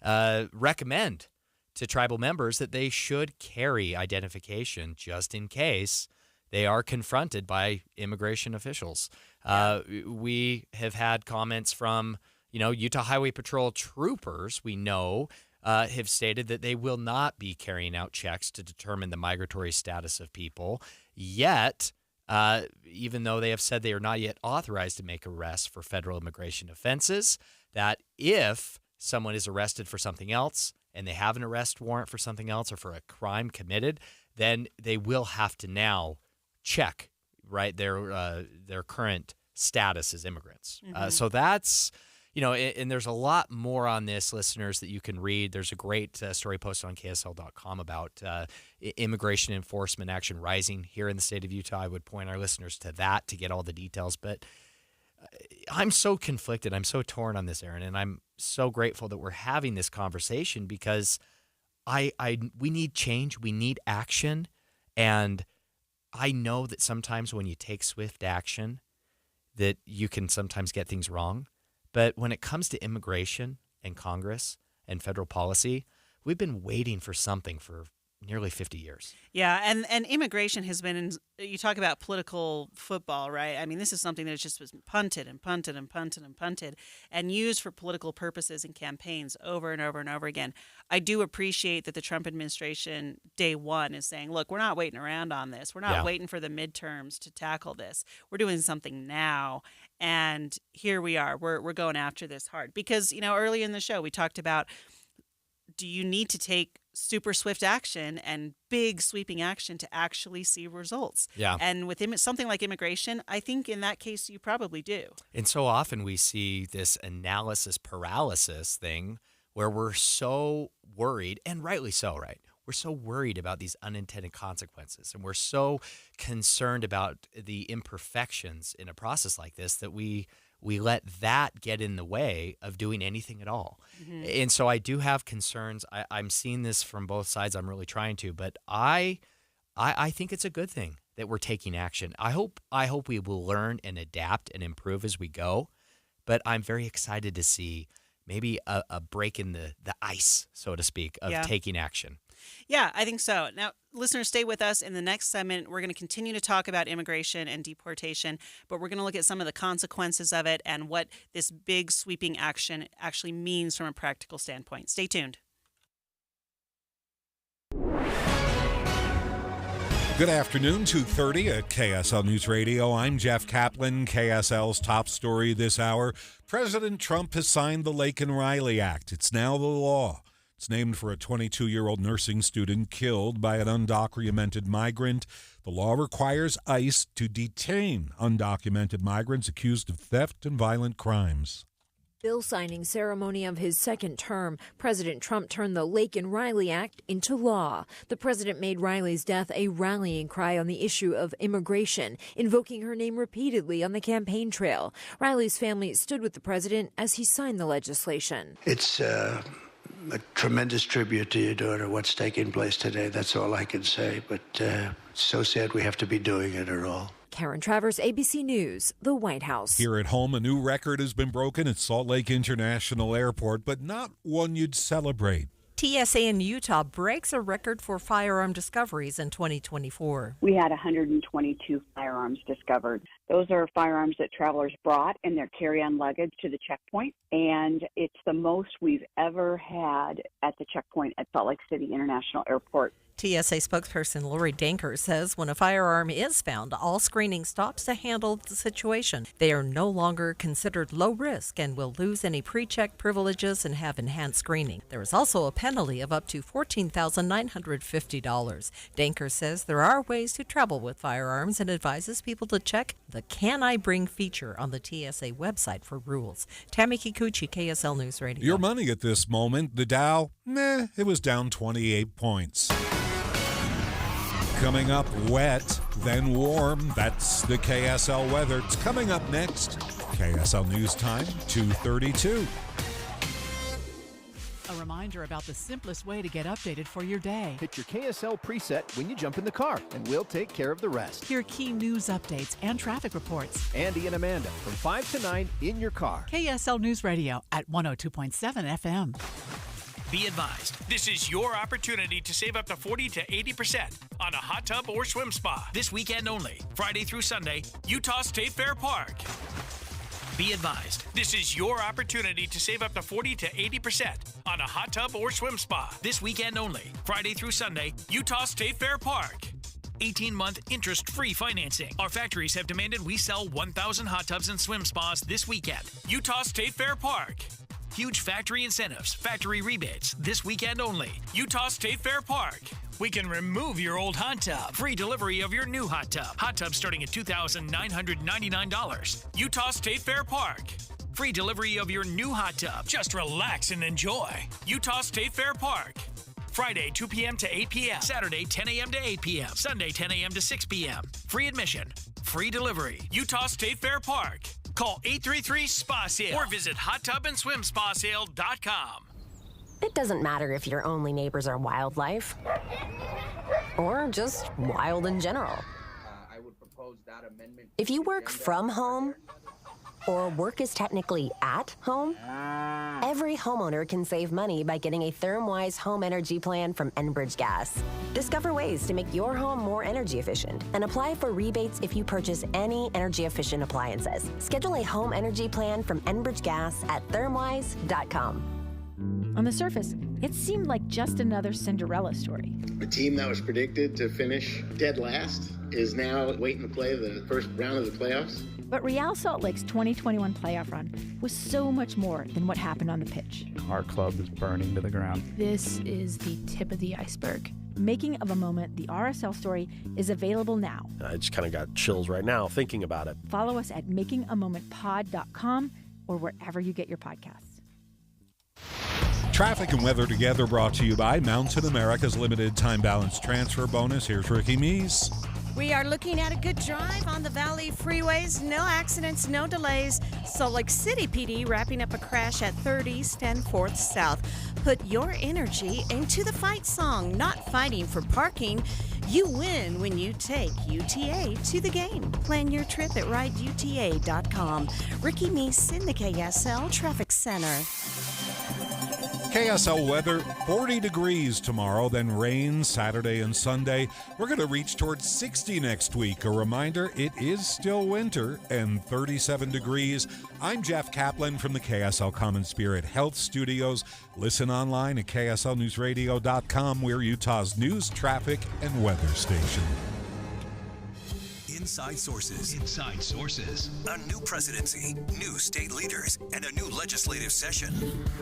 recommend to tribal members that they should carry identification just in case they are confronted by immigration officials. We have had comments from, Utah Highway Patrol troopers we know have stated that they will not be carrying out checks to determine the migratory status of people. Yet, even though they have said they are not yet authorized to make arrests for federal immigration offenses, that if someone is arrested for something else and they have an arrest warrant for something else or for a crime committed, then they will have to now check, right, their current status as immigrants. So that's, and there's a lot more on this, listeners, that you can read. There's a great story posted on KSL.com about immigration enforcement action rising here in the state of Utah. I would point our listeners to that to get all the details. But I'm so conflicted. I'm so torn on this, Aaron, and I'm so grateful that we're having this conversation because we need change. We need action. And I know that sometimes when you take swift action that you can sometimes get things wrong. But when it comes to immigration and Congress and federal policy, we've been waiting for something for nearly 50 years. Yeah, and immigration has been, you talk about political football, right? I mean, this is something that just was punted and punted and punted and punted and used for political purposes and campaigns over and over and over again. I do appreciate that the Trump administration, day one, is saying, look, we're not waiting around on this. We're not waiting for the midterms to tackle this. We're doing something now. And here we are. We're going after this hard. Because, early in the show, we talked about, do you need to take super swift action and big sweeping action to actually see results? Yeah. And with something like immigration, I think in that case, you probably do. And so often we see this analysis paralysis thing where we're so worried, and rightly so, right? We're so worried about these unintended consequences, and we're so concerned about the imperfections in a process like this that we let that get in the way of doing anything at all. Mm-hmm. And so I do have concerns. I'm seeing this from both sides. I'm really trying to, but I think it's a good thing that we're taking action. I hope we will learn and adapt and improve as we go, but I'm very excited to see maybe a break in the ice, so to speak, of taking action. Yeah, I think so. Now, listeners, stay with us. In the next segment, we're going to continue to talk about immigration and deportation, but we're going to look at some of the consequences of it and what this big sweeping action actually means from a practical standpoint. Stay tuned. Good afternoon, 2:30 at KSL News Radio. I'm Jeff Kaplan. KSL's top story this hour. President Trump has signed the Laken Riley Act. It's now the law. It's named for a 22-year-old nursing student killed by an undocumented migrant. The law requires ICE to detain undocumented migrants accused of theft and violent crimes. Bill signing ceremony of his second term, President Trump turned the Laken Riley Act into law. The president made Riley's death a rallying cry on the issue of immigration, invoking her name repeatedly on the campaign trail. Riley's family stood with the president as he signed the legislation. It's a tremendous tribute to your daughter, what's taking place today. That's all I can say. But it's so sad we have to be doing it at all. Karen Travers, ABC News, the White House. Here at home, a new record has been broken at Salt Lake International Airport, but not one you'd celebrate. TSA in Utah breaks a record for firearm discoveries in 2024. We had 122 firearms discovered. Those are firearms that travelers brought in their carry-on luggage to the checkpoint, and it's the most we've ever had at the checkpoint at Salt Lake City International Airport. TSA spokesperson Lori Danker says when a firearm is found, all screening stops to handle the situation. They are no longer considered low risk and will lose any pre-check privileges and have enhanced screening. There is also a penalty of up to $14,950. Danker says there are ways to travel with firearms and advises people to check the Can I Bring feature on the TSA website for rules. Tammy Kikuchi, KSL News Radio. Your money at this moment, the Dow, it was down 28 points. Coming up, wet, then warm. That's the KSL weather. It's coming up next. KSL News Time, 2:32. A reminder about the simplest way to get updated for your day. Hit your KSL preset when you jump in the car, and we'll take care of the rest. Hear key news updates and traffic reports. Andy and Amanda from 5 to 9 in your car. KSL News Radio at 102.7 FM. Be advised, this is your opportunity to save up to 40 to 80% on a hot tub or swim spa. This weekend only, Friday through Sunday, Utah State Fair Park. Be advised, this is your opportunity to save up to 40 to 80% on a hot tub or swim spa. This weekend only, Friday through Sunday, Utah State Fair Park. 18-month interest-free financing. Our factories have demanded we sell 1,000 hot tubs and swim spas this weekend. Utah State Fair Park. Huge factory incentives, factory rebates, this weekend only. Utah State Fair Park. We can remove your old hot tub. Free delivery of your new hot tub. Hot tub starting at $2,999. Utah State Fair Park. Free delivery of your new hot tub. Just relax and enjoy. Utah State Fair Park. Friday, 2 p.m. to 8 p.m. Saturday, 10 a.m. to 8 p.m. Sunday, 10 a.m. to 6 p.m. Free admission. Free delivery. Utah State Fair Park. Call 833-SPA-SALE or visit hottubandSwimSpaSale.com. It doesn't matter if your only neighbors are wildlife or just wild in general. I would propose that amendment. If you work from home or work is technically at home, every homeowner can save money by getting a ThermWise home energy plan from Enbridge Gas. Discover ways to make your home more energy efficient and apply for rebates if you purchase any energy efficient appliances. Schedule a home energy plan from Enbridge Gas at thermwise.com. On the surface, it seemed like just another Cinderella story. A team that was predicted to finish dead last is now waiting to play the first round of the playoffs. But Real Salt Lake's 2021 playoff run was so much more than what happened on the pitch. Our club is burning to the ground. This is the tip of the iceberg. Making of a Moment, the RSL story, is available now. I just kind of got chills right now thinking about it. Follow us at makingamomentpod.com or wherever you get your podcasts. Traffic and weather together brought to you by Mountain America's limited time balance transfer bonus. Here's Ricky Meese. We are looking at a good drive on the Valley freeways. No accidents, no delays. Salt Lake City PD wrapping up a crash at 3rd East and 4th South. Put your energy into the fight song, not fighting for parking. You win when you take UTA to the game. Plan your trip at rideuta.com. Ricky Meese in the KSL Traffic Center. KSL weather, 40 degrees tomorrow, then rain Saturday and Sunday. We're going to reach towards 60 next week. A reminder, it is still winter and 37 degrees. I'm Jeff Kaplan from the KSL Common Spirit Health Studios. Listen online at KSLNewsRadio.com. We're Utah's news, traffic, and weather station. Inside Sources. Inside Sources. A new presidency, new state leaders, and a new legislative session.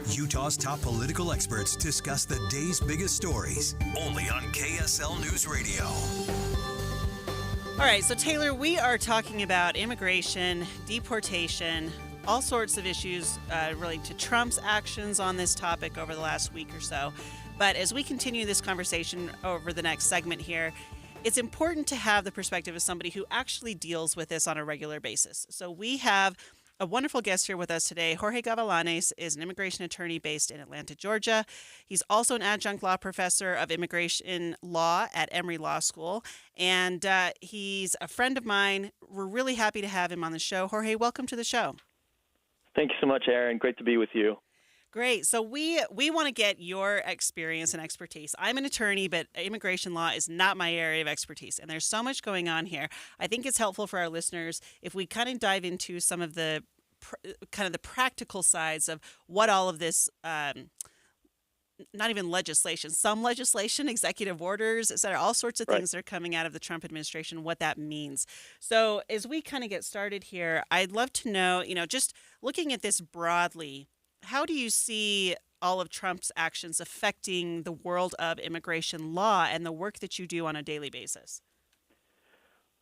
Utah's top political experts discuss the day's biggest stories. Only on KSL News Radio. All right, so Taylor, we are talking about immigration, deportation, all sorts of issues relating to Trump's actions on this topic over the last week or so. But as we continue this conversation over the next segment here, it's important to have the perspective of somebody who actually deals with this on a regular basis. So we have a wonderful guest here with us today. Jorge Gavilanes is an immigration attorney based in Atlanta, Georgia. He's also an adjunct law professor of immigration law at Emory Law School, and he's a friend of mine. We're really happy to have him on the show. Jorge, welcome to the show. Thank you so much, Aaron. Great to be with you. Great. So we want to get your experience and expertise. I'm an attorney, but immigration law is not my area of expertise. And there's so much going on here. I think it's helpful for our listeners if we kind of dive into some of the kind of the practical sides of what all of this, not even legislation, some legislation, executive orders, et cetera, all sorts of things that are coming out of the Trump administration, what that means. So as we kind of get started here, I'd love to know, just looking at this broadly, how do you see all of Trump's actions affecting the world of immigration law and the work that you do on a daily basis?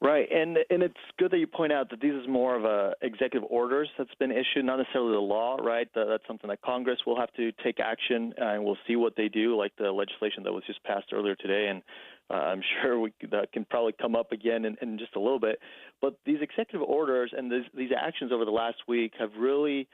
Right, and it's good that you point out that these is more of executive orders that's been issued, not necessarily the law, right? That's something that Congress will have to take action, and we'll see what they do, like the legislation that was just passed earlier today, and I'm sure that can probably come up again in just a little bit. But these executive orders and these actions over the last week have really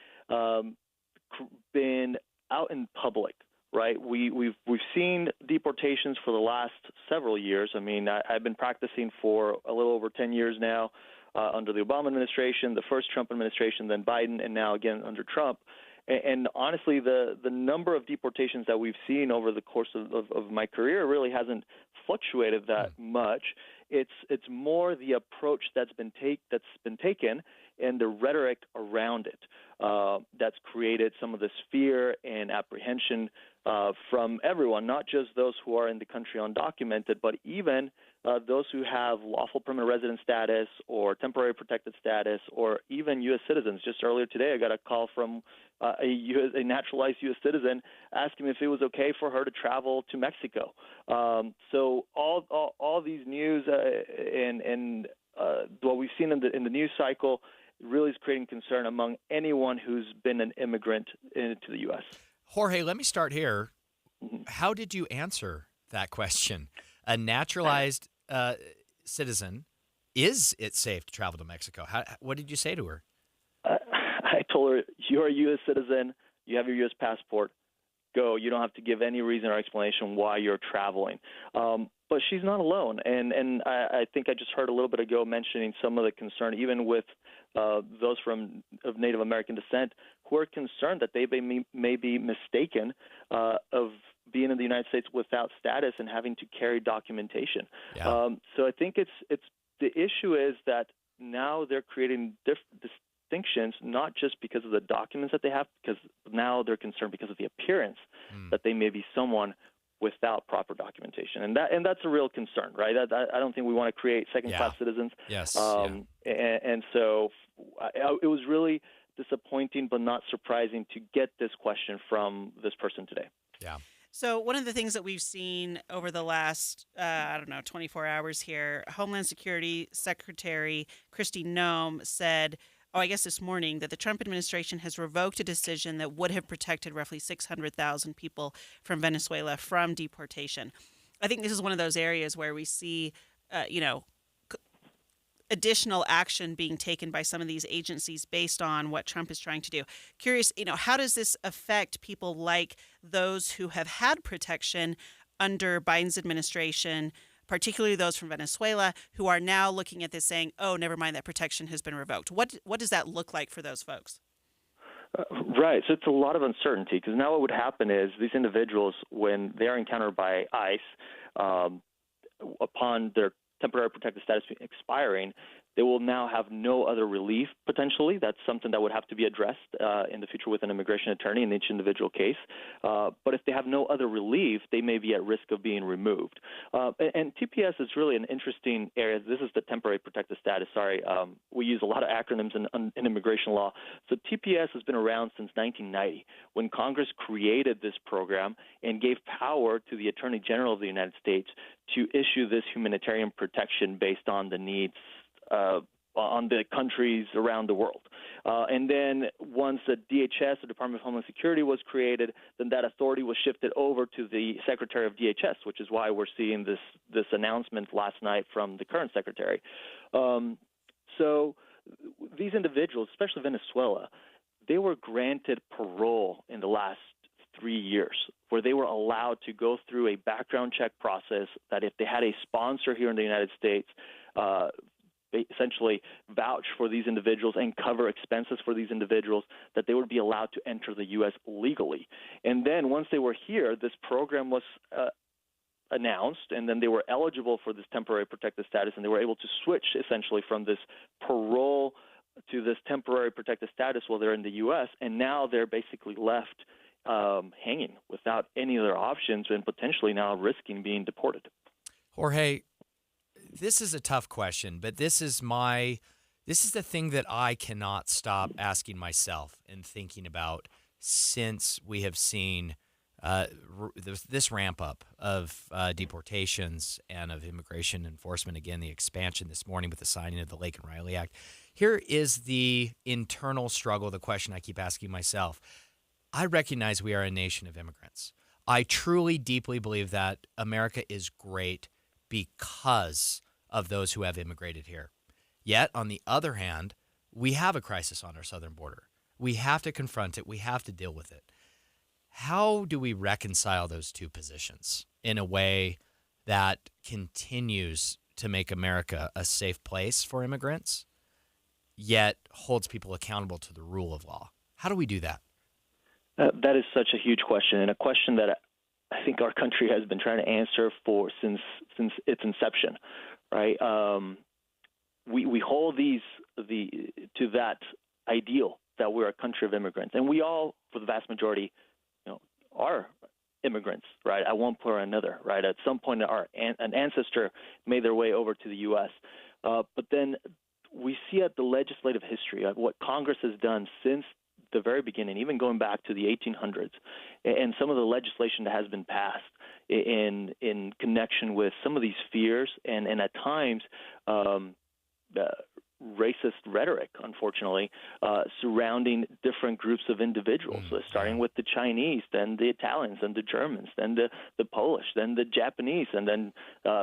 been out in public, right? We've seen deportations for the last several years. I mean, I've been practicing for a little over 10 years now under the Obama administration, the first Trump administration, then Biden, and now again under Trump. And honestly, the number of deportations that we've seen over the course of my career really hasn't fluctuated that much. It's more the approach that's been taken and the rhetoric around it that's created some of this fear and apprehension from everyone, not just those who are in the country undocumented, but even those who have lawful permanent resident status or temporary protected status or even U.S. citizens. Just earlier today, I got a call from a naturalized U.S. citizen asking me if it was okay for her to travel to Mexico. So all these news and what we've seen in the news cycle really is creating concern among anyone who's been an immigrant into the U.S. Jorge, let me start here. Mm-hmm. How did you answer that question? A naturalized citizen, is it safe to travel to Mexico? What did you say to her? I told her, you're a U.S. citizen, you have your U.S. passport, go. You don't have to give any reason or explanation why you're traveling. But she's not alone, and I think I just heard a little bit ago mentioning some of the concern, even with those of Native American descent, who are concerned that they may be mistaken of being in the United States without status and having to carry documentation. Yeah. So I think it's the issue is that now they're creating distinctions, not just because of the documents that they have, because now they're concerned because of the appearance that they may be someone without proper documentation, and that's a real concern, right? I don't think we want to create second-class citizens. Yes. And so it was really disappointing, but not surprising to get this question from this person today. Yeah. So one of the things that we've seen over the last, 24 hours here, Homeland Security Secretary Kristi Noem said, I guess this morning, that the Trump administration has revoked a decision that would have protected roughly 600,000 people from Venezuela from deportation. I think this is one of those areas where we see, additional action being taken by some of these agencies based on what Trump is trying to do. Curious, how does this affect people like those who have had protection under Biden's administration, particularly those from Venezuela, who are now looking at this saying, oh, never mind, that protection has been revoked? What does that look like for those folks? Right. So it's a lot of uncertainty, because now what would happen is these individuals, when they're encountered by ICE, upon their temporary protected status expiring, they will now have no other relief, potentially. That's something that would have to be addressed in the future with an immigration attorney in each individual case. But if they have no other relief, they may be at risk of being removed. And TPS is really an interesting area. This is the temporary protected status. Sorry, we use a lot of acronyms in immigration law. So TPS has been around since 1990, when Congress created this program and gave power to the Attorney General of the United States to issue this humanitarian protection based on the needs on the countries around the world. And then once the DHS, the Department of Homeland Security, was created, then that authority was shifted over to the Secretary of DHS, which is why we're seeing this announcement last night from the current Secretary. So these individuals, especially Venezuela, they were granted parole in the last 3 years, where they were allowed to go through a background check process that if they had a sponsor here in the United States, they essentially vouch for these individuals and cover expenses for these individuals, that they would be allowed to enter the U.S. legally. And then once they were here, this program was announced, and then they were eligible for this temporary protected status, and they were able to switch essentially from this parole to this temporary protected status while they're in the U.S., and now they're basically left hanging without any other options and potentially now risking being deported. Jorge, this is a tough question, but this is the thing that I cannot stop asking myself and thinking about since we have seen this ramp up of deportations and of immigration enforcement. Again, the expansion this morning with the signing of the Laken Riley Act. Here is the internal struggle, the question I keep asking myself. I recognize we are a nation of immigrants. I truly, deeply believe that America is great because of those who have immigrated here. Yet, on the other hand, we have a crisis on our southern border. We have to confront it. We have to deal with it. How do we reconcile those two positions in a way that continues to make America a safe place for immigrants, yet holds people accountable to the rule of law? How do we do that? That is such a huge question, and a question that I think our country has been trying to answer since its inception, right? We hold to that ideal that we're a country of immigrants, and we all, for the vast majority, are immigrants, right? At one point or another, right? At some point, an ancestor made their way over to the U.S. But then we see at the legislative history of what Congress has done since the very beginning, even going back to the 1800s, and some of the legislation that has been passed in connection with some of these fears and at times racist rhetoric, unfortunately, surrounding different groups of individuals, starting with the Chinese, then the Italians, then the Germans, then the Polish, then the Japanese, and then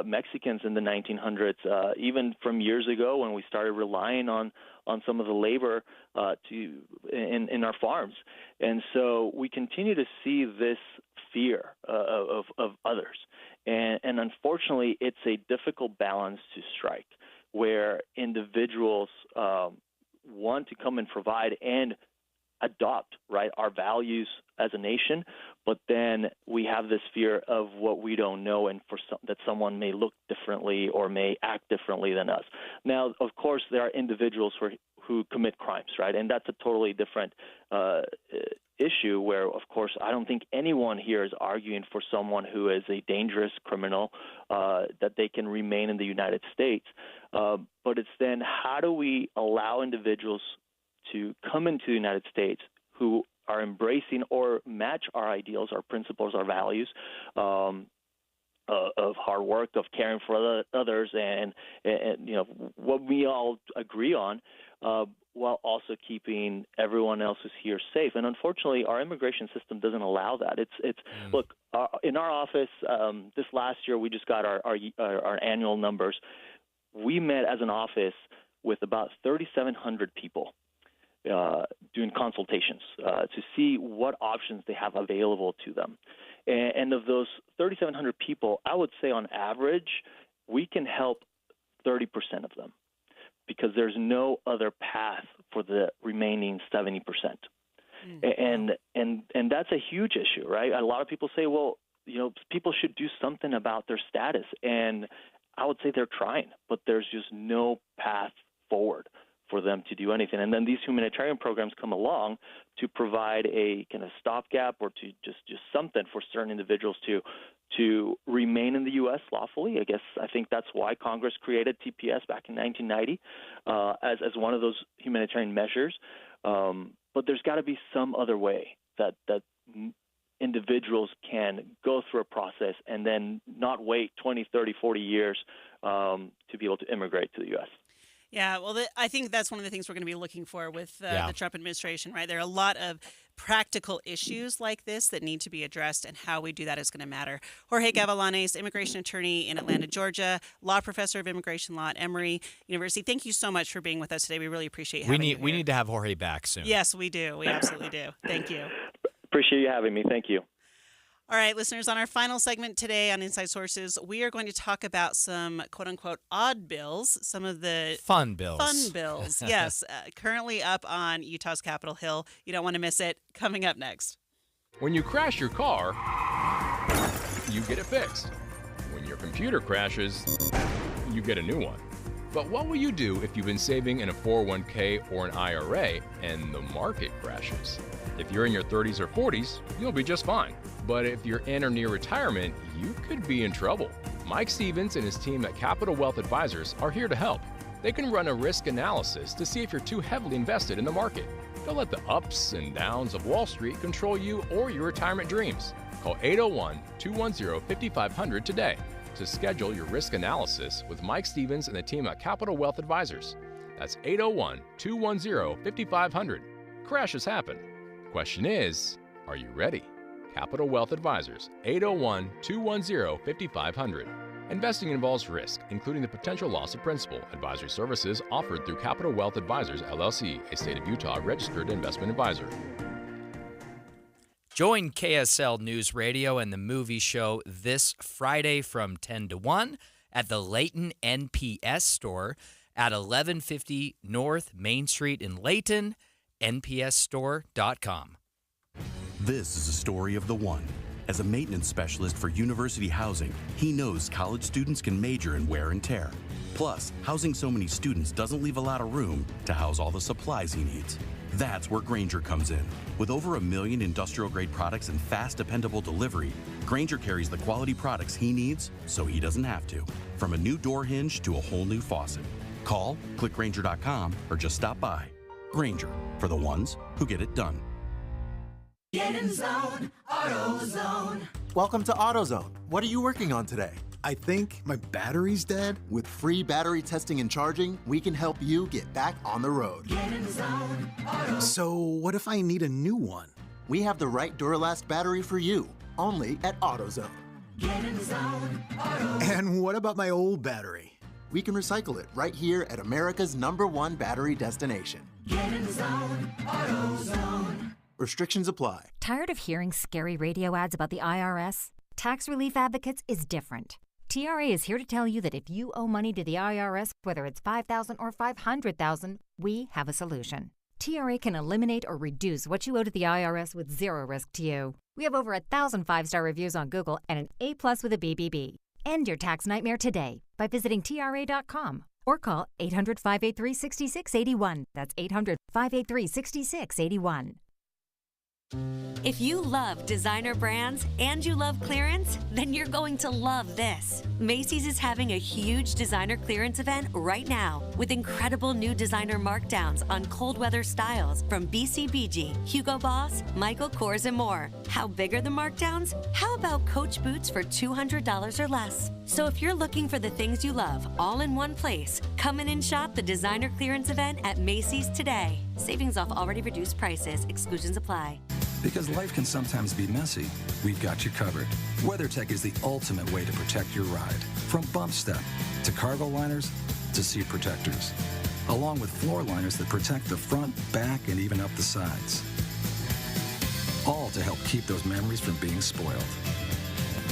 Mexicans in the 1900s, even from years ago when we started relying on some of the labor in our farms. And so we continue to see this fear of others. And unfortunately, it's a difficult balance to strike, where individuals want to come and provide and adopt, right, our values as a nation, but then we have this fear of what we don't know, and that someone may look differently or may act differently than us. Now, of course, there are individuals who commit crimes, right, and that's a totally different issue where, of course, I don't think anyone here is arguing for someone who is a dangerous criminal that they can remain in the United States. But it's then, how do we allow individuals to come into the United States who are embracing or match our ideals, our principles, our values of hard work, of caring for others, and what we all agree on, while also keeping everyone else who's here safe. And unfortunately, our immigration system doesn't allow that. Look, in our office this last year, we just got our annual numbers. We met as an office with about 3,700 people doing consultations to see what options they have available to them. And of those 3,700 people, I would say on average, we can help 30% of them, because there's no other path for the remaining 70%. And that's a huge issue, right? A lot of people say, well, people should do something about their status. And I would say they're trying, but there's just no path forward for them to do anything. And then these humanitarian programs come along to provide a kind of stopgap, or to just something for certain individuals to remain in the U.S. lawfully. I think that's why Congress created TPS back in 1990 as one of those humanitarian measures. But there's got to be some other way that individuals can go through a process and then not wait 20, 30, 40 years to be able to immigrate to the U.S. Yeah, well, I think that's one of the things we're going to be looking for with the Trump administration, right? There are a lot of practical issues like this that need to be addressed, and how we do that is going to matter. Jorge Gavilanes, immigration attorney in Atlanta, Georgia, law professor of immigration law at Emory University. Thank you so much for being with us today. We really appreciate having you here. We need to have Jorge back soon. Yes, we do. We absolutely do. Thank you. Appreciate you having me. Thank you. All right, listeners, on our final segment today on Inside Sources, we are going to talk about some quote-unquote odd bills, some of the fun bills. Fun bills, yes, currently up on Utah's Capitol Hill. You don't want to miss it. Coming up next. When you crash your car, you get it fixed. When your computer crashes, you get a new one. But what will you do if you've been saving in a 401k or an IRA and the market crashes? If you're in your 30s or 40s, you'll be just fine. But if you're in or near retirement, you could be in trouble. Mike Stevens and his team at Capital Wealth Advisors are here to help. They can run a risk analysis to see if you're too heavily invested in the market. Don't let the ups and downs of Wall Street control you or your retirement dreams. Call 801-210-5500 today to schedule your risk analysis with Mike Stevens and the team at Capital Wealth Advisors. That's 801-210-5500. Crashes happen. Question is, are you ready? Capital Wealth Advisors, 801-210-5500. Investing involves risk, including the potential loss of principal. Advisory services offered through Capital Wealth Advisors, LLC, a state of Utah registered investment advisor. Join KSL News Radio and the movie show this Friday from 10 to 1 at the Layton NPS store at 1150 North Main Street in Layton, npsstore.com. This is a story of the one. As a maintenance specialist for University Housing, he knows college students can major in wear and tear. Plus, housing so many students doesn't leave a lot of room to house all the supplies he needs. That's where Grainger comes in. With over 1 million industrial-grade products and fast, dependable delivery, Grainger carries the quality products he needs so he doesn't have to. From a new door hinge to a whole new faucet. Call, click Grainger.com, or just stop by. Grainger, for the ones who get it done. Get in zone, AutoZone. Welcome to AutoZone. What are you working on today? I think my battery's dead. With free battery testing and charging, we can help you get back on the road. Get in zone, AutoZone. So what if I need a new one? We have the right Duralast battery for you, only at AutoZone. Get in zone, AutoZone. And what about my old battery? We can recycle it right here at America's #1 battery destination. Get in zone, AutoZone. Restrictions apply. Tired of hearing scary radio ads about the IRS? Tax Relief Advocates is different. TRA is here to tell you that if you owe money to the IRS, whether it's $5,000 or $500,000, we have a solution. TRA can eliminate or reduce what you owe to the IRS with zero risk to you. We have over 1,000 5-star reviews on Google and an A+ with a BBB. End your tax nightmare today by visiting TRA.com or call 800-583-6681. That's 800-583-6681. If you love designer brands and you love clearance, then you're going to love this. Macy's is having a huge designer clearance event right now with incredible new designer markdowns on cold weather styles from BCBG, Hugo Boss, Michael Kors, and more. How big are the markdowns? How about Coach boots for $200 or less? So if you're looking for the things you love all in one place, come in and shop the designer clearance event at Macy's today. Savings off already reduced prices. Exclusions apply. Because life can sometimes be messy, we've got you covered. WeatherTech is the ultimate way to protect your ride. From bump step to cargo liners to seat protectors, along with floor liners that protect the front, back, and even up the sides. All to help keep those memories from being spoiled.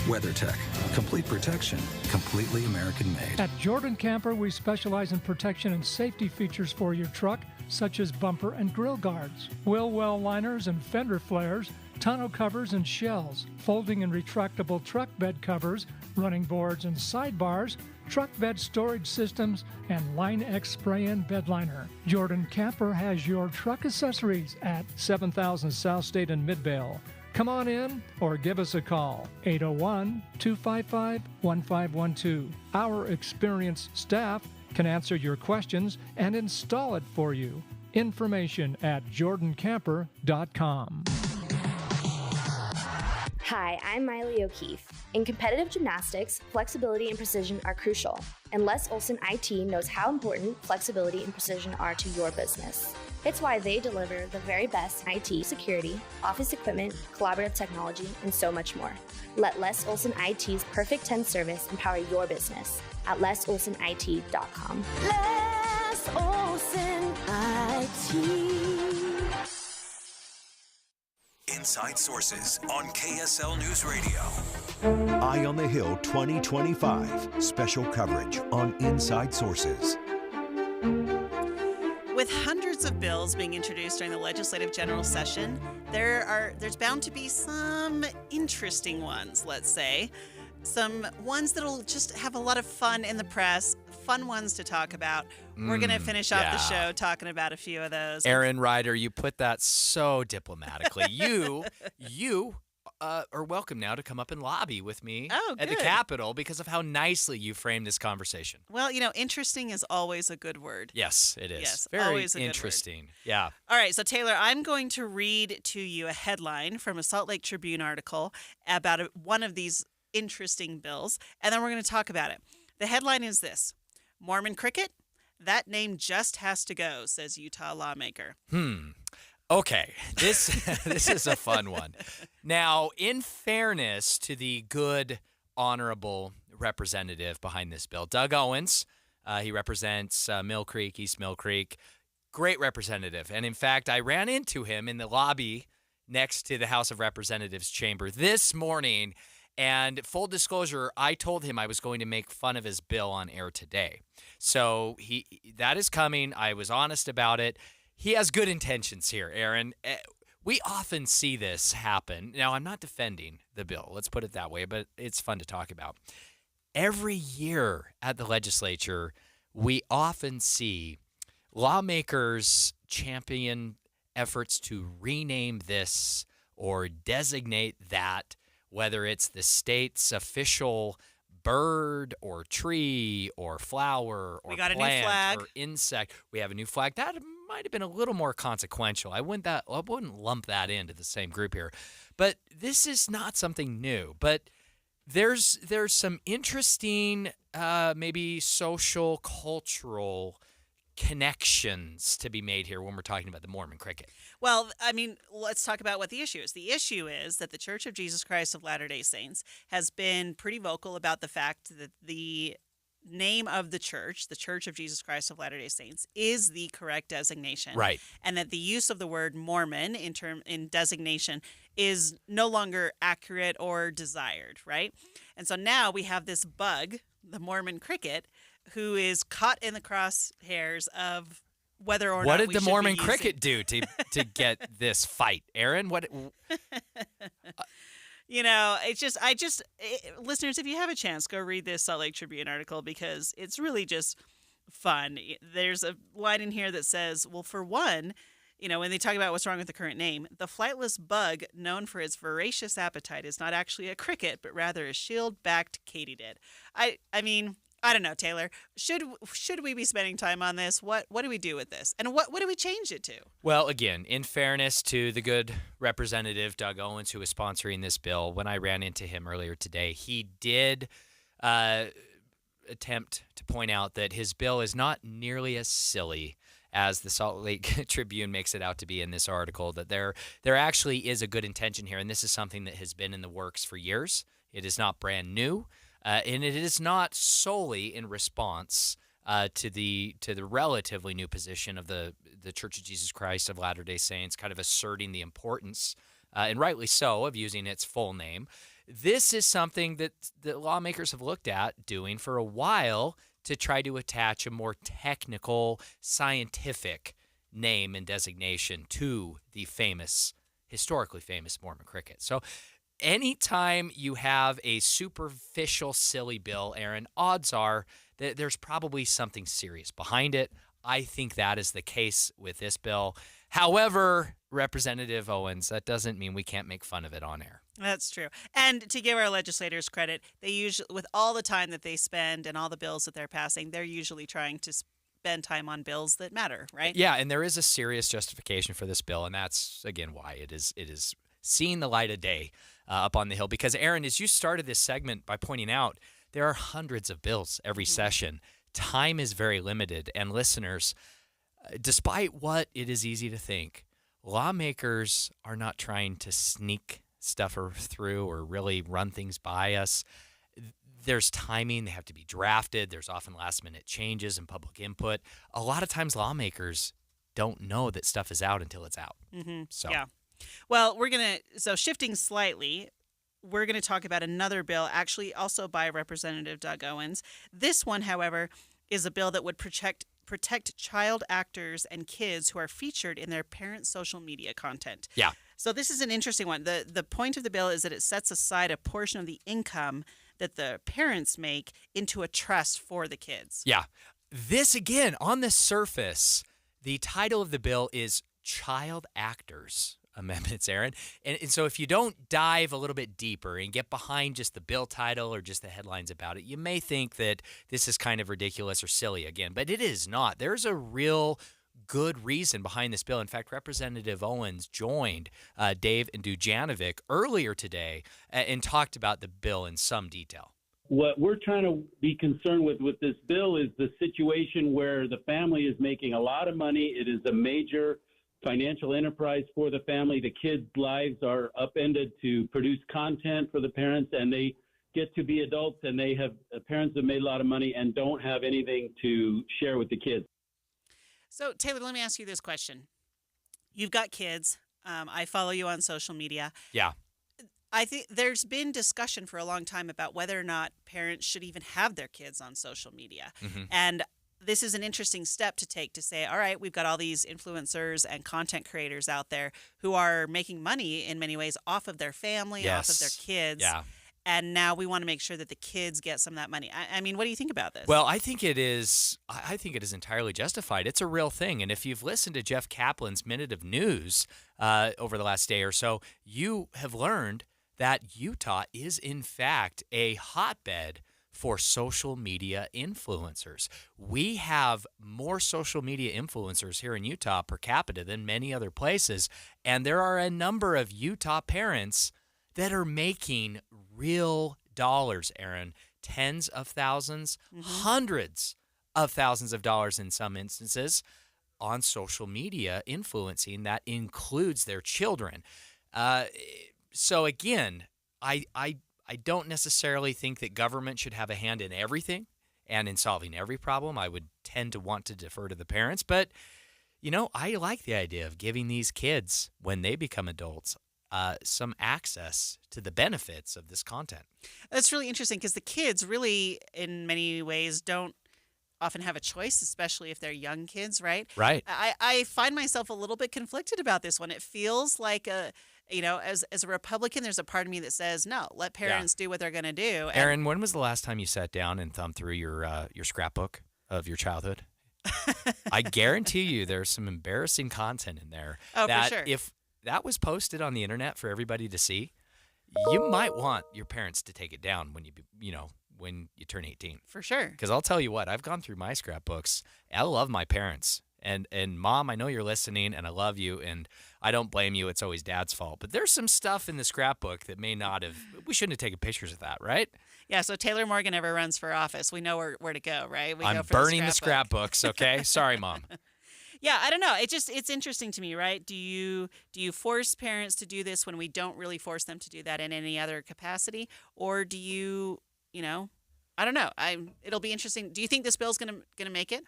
WeatherTech. Complete protection, completely American-made. At Jordan Camper, we specialize in protection and safety features for your truck, such as bumper and grill guards, wheel well liners and fender flares, tonneau covers and shells, folding and retractable truck bed covers, running boards and sidebars, truck bed storage systems, and Line X spray-in bed liner. Jordan Camper has your truck accessories at 7000 South State in Midvale. Come on in or give us a call, 801-255-1512. Our experienced staff can answer your questions and install it for you. Information at jordancamper.com. Hi, I'm Miley O'Keefe. In competitive gymnastics, flexibility and precision are crucial, and Les Olson IT knows how important flexibility and precision are to your business. It's why they deliver the very best IT security, office equipment, collaborative technology, and so much more. Let Les Olson IT's Perfect 10 service empower your business at lesolsonit.com. Les Olson IT. Inside Sources on KSL News Radio. Eye on the Hill 2025 special coverage on Inside Sources. With hundreds of bills being introduced during the legislative general session, there's bound to be some interesting ones, let's say. Some ones that'll just have a lot of fun in the press, fun ones to talk about. We're going to finish off the show talking about a few of those. Aaron Ryder, you put that so diplomatically. You are welcome now to come up and lobby with me at the Capitol because of how nicely you framed this conversation. Well, interesting is always a good word. Yes, it is. Yes, very always a good interesting. word. Yeah. All right, so Taylor, I'm going to read to you a headline from a Salt Lake Tribune article about one of these interesting bills, and then we're going to talk about it. The headline is this: Mormon cricket? That name just has to go, says Utah lawmaker. Okay, this is a fun one. Now, in fairness to the good, honorable representative behind this bill, Doug Owens, he represents Mill Creek, East Mill Creek, great representative. And in fact, I ran into him in the lobby next to the House of Representatives chamber this morning. And full disclosure, I told him I was going to make fun of his bill on air today. So that is coming. I was honest about it. He has good intentions here, Aaron. We often see this happen. Now, I'm not defending the bill. Let's put it that way, but it's fun to talk about. Every year at the legislature, we often see lawmakers champion efforts to rename this or designate that, whether it's the state's official bird or tree or flower or we got plant a new flag. or insect. We have a new flag. That might have been a little more consequential. I wouldn't lump that into the same group here. But this is not something new. But there's some interesting maybe social, cultural connections to be made here when we're talking about the Mormon cricket. Well, I mean, let's talk about what the issue is. The issue is that the Church of Jesus Christ of Latter-day Saints has been pretty vocal about the fact that the name of the Church of Jesus Christ of Latter-day Saints, is the correct designation. Right. And that the use of the word Mormon in designation is no longer accurate or desired, right? And so now we have this bug, the Mormon cricket, who is caught in the crosshairs of whether or what not did we the should Mormon be cricket do to get this fight, Aaron? What? You know, listeners, if you have a chance, go read this Salt Lake Tribune article because it's really just fun. There's a line in here that says, well, for one, you know, when they talk about what's wrong with the current name, the flightless bug known for its voracious appetite is not actually a cricket, but rather a shield-backed katydid. I mean, I don't know, Taylor. Should we be spending time on this? What do we do with this? And what do we change it to? Well, again, in fairness to the good Representative Doug Owens, who is sponsoring this bill, when I ran into him earlier today, he did attempt to point out that his bill is not nearly as silly as the Salt Lake Tribune makes it out to be in this article, that there actually is a good intention here, and this is something that has been in the works for years. It is not brand new. And it is not solely in response to the relatively new position of the Church of Jesus Christ of Latter-day Saints, kind of asserting the importance, and rightly so, of using its full name. This is something that the lawmakers have looked at doing for a while to try to attach a more technical, scientific name and designation to the historically famous Mormon cricket. So anytime you have a superficial, silly bill, Aaron, odds are that there's probably something serious behind it. I think that is the case with this bill. However, Representative Owens, that doesn't mean we can't make fun of it on air. That's true. And to give our legislators credit, they usually, with all the time that they spend and all the bills that they're passing, they're usually trying to spend time on bills that matter, right? Yeah, and there is a serious justification for this bill, and that's, again, why it is seeing the light of day up on the Hill. Because, Aaron, as you started this segment by pointing out, there are hundreds of bills every session. Time is very limited. And listeners, despite what it is easy to think, lawmakers are not trying to sneak stuff through or really run things by us. There's timing. They have to be drafted. There's often last-minute changes and public input. A lot of times lawmakers don't know that stuff is out until it's out. Mm-hmm. So. Yeah. Well, shifting slightly, we're going to talk about another bill, actually also by Representative Doug Owens. This one, however, is a bill that would protect child actors and kids who are featured in their parents' social media content. Yeah. So this is an interesting one. The point of the bill is that it sets aside a portion of the income that the parents make into a trust for the kids. Yeah. This, again, on the surface, the title of the bill is Child Actors Amendments, Aaron. And so if you don't dive a little bit deeper and get behind just the bill title or just the headlines about it, you may think that this is kind of ridiculous or silly again, but it is not. There's a real good reason behind this bill. In fact, Representative Owens joined Dave and Dujanovic earlier today and talked about the bill in some detail. What we're trying to be concerned with this bill is the situation where the family is making a lot of money. It is a major financial enterprise for the family. The kids' lives are upended to produce content for the parents, and they get to be adults, and parents have made a lot of money and don't have anything to share with the kids. So, Taylor, let me ask you this question. You've got kids. I follow you on social media. Yeah. I think there's been discussion for a long time about whether or not parents should even have their kids on social media. And this is an interesting step to take to say, all right, we've got all these influencers and content creators out there who are making money in many ways off of their family, off of their kids. Yeah. And now we want to make sure that the kids get some of that money. I mean, what do you think about this? Well, I think it is entirely justified. It's a real thing. And if you've listened to Jeff Kaplan's Minute of News over the last day or so, you have learned that Utah is, in fact, a hotbed for social media influencers. We have more social media influencers here in Utah per capita than many other places. And there are a number of Utah parents that are making real dollars, Aaron, tens of thousands, hundreds of thousands of dollars in some instances on social media influencing. That includes their children. So again, I don't necessarily think that government should have a hand in everything and in solving every problem. I would tend to want to defer to the parents. But, you know, I like the idea of giving these kids, when they become adults, some access to the benefits of this content. That's really interesting because the kids really, in many ways, don't often have a choice, especially if they're young kids, right? Right. I find myself a little bit conflicted about this one. It feels like as a Republican, there's a part of me that says, no, let parents do what they're going to do. Aaron, when was the last time you sat down and thumbed through your scrapbook of your childhood? I guarantee you there's some embarrassing content in there. Oh, that for sure. If that was posted on the internet for everybody to see, you might want your parents to take it down when when you turn 18. For sure. Because I'll tell you what, I've gone through my scrapbooks. I love my parents. And Mom, I know you're listening, and I love you, and I don't blame you. It's always Dad's fault. But there's some stuff in the scrapbook that may not have – we shouldn't have taken pictures of that, right? Yeah, so Taylor Morgan ever runs for office. We know where to go, right? I'm burning the scrapbooks, okay? Sorry, Mom. Yeah, I don't know. It's interesting to me, right? Do you force parents to do this when we don't really force them to do that in any other capacity, or do you I don't know. It'll be interesting. Do you think this bill's gonna make it?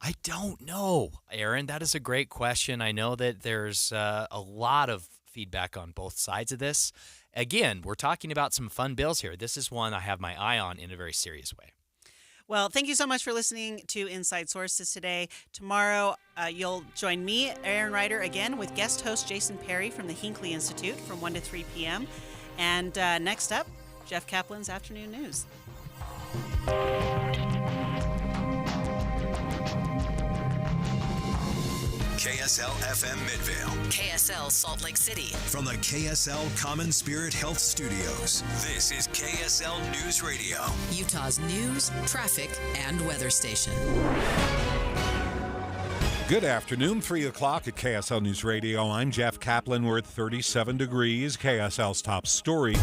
I don't know, Aaron. That is a great question. I know that there's a lot of feedback on both sides of this. Again, we're talking about some fun bills here. This is one I have my eye on in a very serious way. Well, thank you so much for listening to Inside Sources today. Tomorrow, you'll join me, Aaron Ryder, again with guest host Jason Perry from the Hinckley Institute from 1 to 3 p.m. And next up, Jeff Kaplan's Afternoon News. KSL FM Midvale. KSL Salt Lake City. From the KSL Common Spirit Health Studios, this is KSL News Radio. Utah's news, traffic, and weather station. Good afternoon, 3 o'clock at KSL News Radio. I'm Jeff Kaplan. We're at 37 degrees. KSL's top story.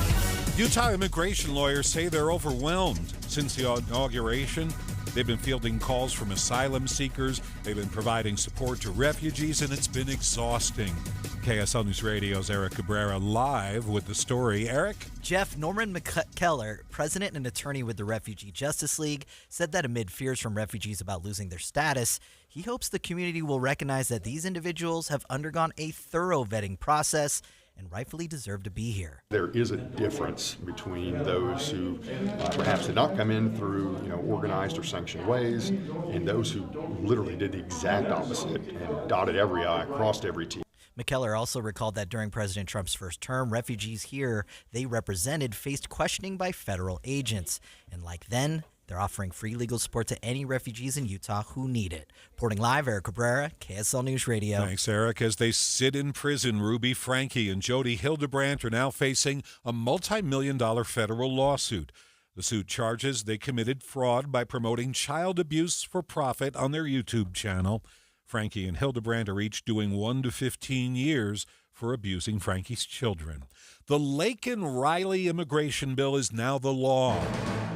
Utah immigration lawyers say they're overwhelmed. Since the inauguration, they've been fielding calls from asylum seekers. They've been providing support to refugees, and it's been exhausting. KSL News Radio's Eric Cabrera live with the story. Eric? Jeff, Norman McKellar, president and attorney with the Refugee Justice League, said that amid fears from refugees about losing their status, he hopes the community will recognize that these individuals have undergone a thorough vetting process and rightfully deserve to be here. There is a difference between those who perhaps did not come in through organized or sanctioned ways and those who literally did the exact opposite and dotted every I, crossed every T. McKellar also recalled that during President Trump's first term, refugees here they represented faced questioning by federal agents. And like then, they're offering free legal support to any refugees in Utah who need it. Reporting live, Eric Cabrera, KSL News Radio. Thanks, Eric. As they sit in prison, Ruby Franke and Jody Hildebrandt are now facing a multi-million-dollar federal lawsuit. The suit charges they committed fraud by promoting child abuse for profit on their YouTube channel. Franke and Hildebrandt are each doing 1 to 15 years for abusing Franke's children. The Laken Riley immigration bill is now the law.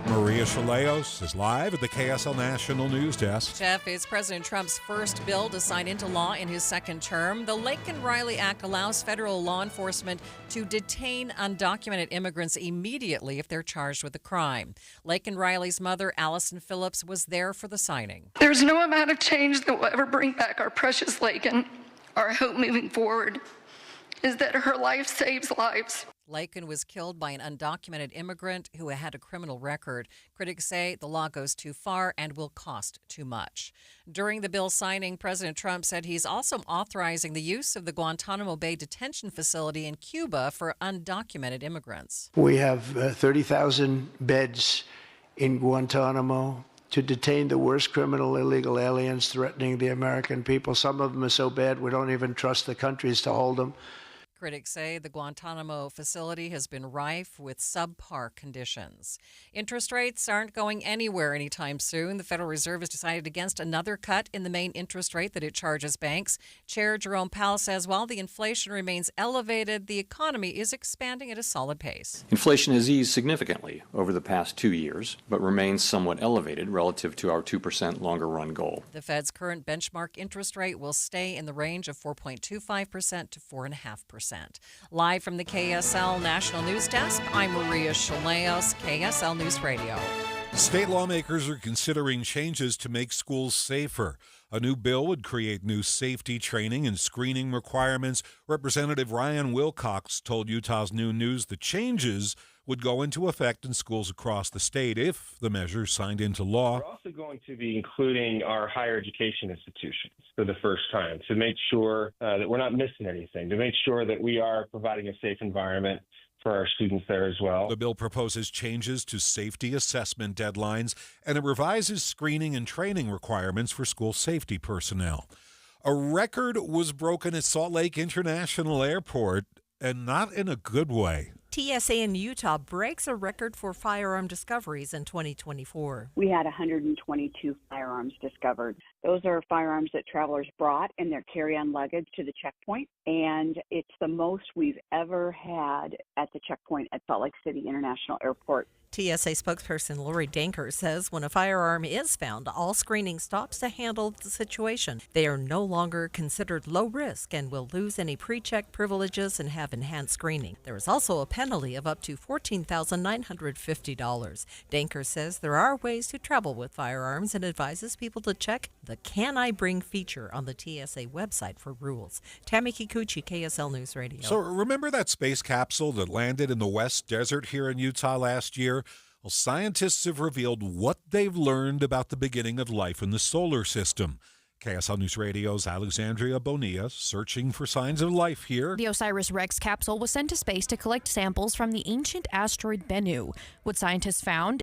Maria Chaleos is live at the KSL National News Desk. Jeff, it's President Trump's first bill to sign into law in his second term. The Laken Riley Act allows federal law enforcement to detain undocumented immigrants immediately if they're charged with a crime. Laken Riley's mother, Allison Phillips, was there for the signing. There's no amount of change that will ever bring back our precious Laken, our hope moving forward. is that her life saves lives. Lakin was killed by an undocumented immigrant who had a criminal record. Critics say the law goes too far and will cost too much. During the bill signing, President Trump said he's also authorizing the use of the Guantanamo Bay detention facility in Cuba for undocumented immigrants. We have 30,000 beds in Guantanamo to detain the worst criminal illegal aliens threatening the American people. Some of them are so bad we don't even trust the countries to hold them. Critics say the Guantanamo facility has been rife with subpar conditions. Interest rates aren't going anywhere anytime soon. The Federal Reserve has decided against another cut in the main interest rate that it charges banks. Chair Jerome Powell says while the inflation remains elevated, the economy is expanding at a solid pace. Inflation has eased significantly over the past 2 years, but remains somewhat elevated relative to our 2% longer-run goal. The Fed's current benchmark interest rate will stay in the range of 4.25% to 4.5%. Live from the KSL National News Desk, I'm Maria Chaleos, KSL News Radio. State lawmakers are considering changes to make schools safer. A new bill would create new safety training and screening requirements. Representative Ryan Wilcox told Utah's Noon News the changes would go into effect in schools across the state if the measures signed into law. We're also going to be including our higher education institutions for the first time to make sure that we're not missing anything, to make sure that we are providing a safe environment for our students there as well. The bill proposes changes to safety assessment deadlines, and it revises screening and training requirements for school safety personnel. A record was broken at Salt Lake International Airport, and not in a good way. TSA in Utah breaks a record for firearm discoveries in 2024. We had 122 firearms discovered. Those are firearms that travelers brought in their carry-on luggage to the checkpoint, and it's the most we've ever had at the checkpoint at Salt Lake City International Airport. TSA spokesperson Lori Danker says when a firearm is found, all screening stops to handle the situation. They are no longer considered low risk and will lose any pre-check privileges and have enhanced screening. There is also a penalty of up to $14,950. Danker says there are ways to travel with firearms and advises people to check the Can I Bring feature on the TSA website for rules. Tammy Kikuchi, KSL News Radio. So remember that space capsule that landed in the West Desert here in Utah last year? Well, scientists have revealed what they've learned about the beginning of life in the solar system. KSL News Radio's Alexandria Bonilla searching for signs of life here. The OSIRIS-REx capsule was sent to space to collect samples from the ancient asteroid Bennu. What scientists found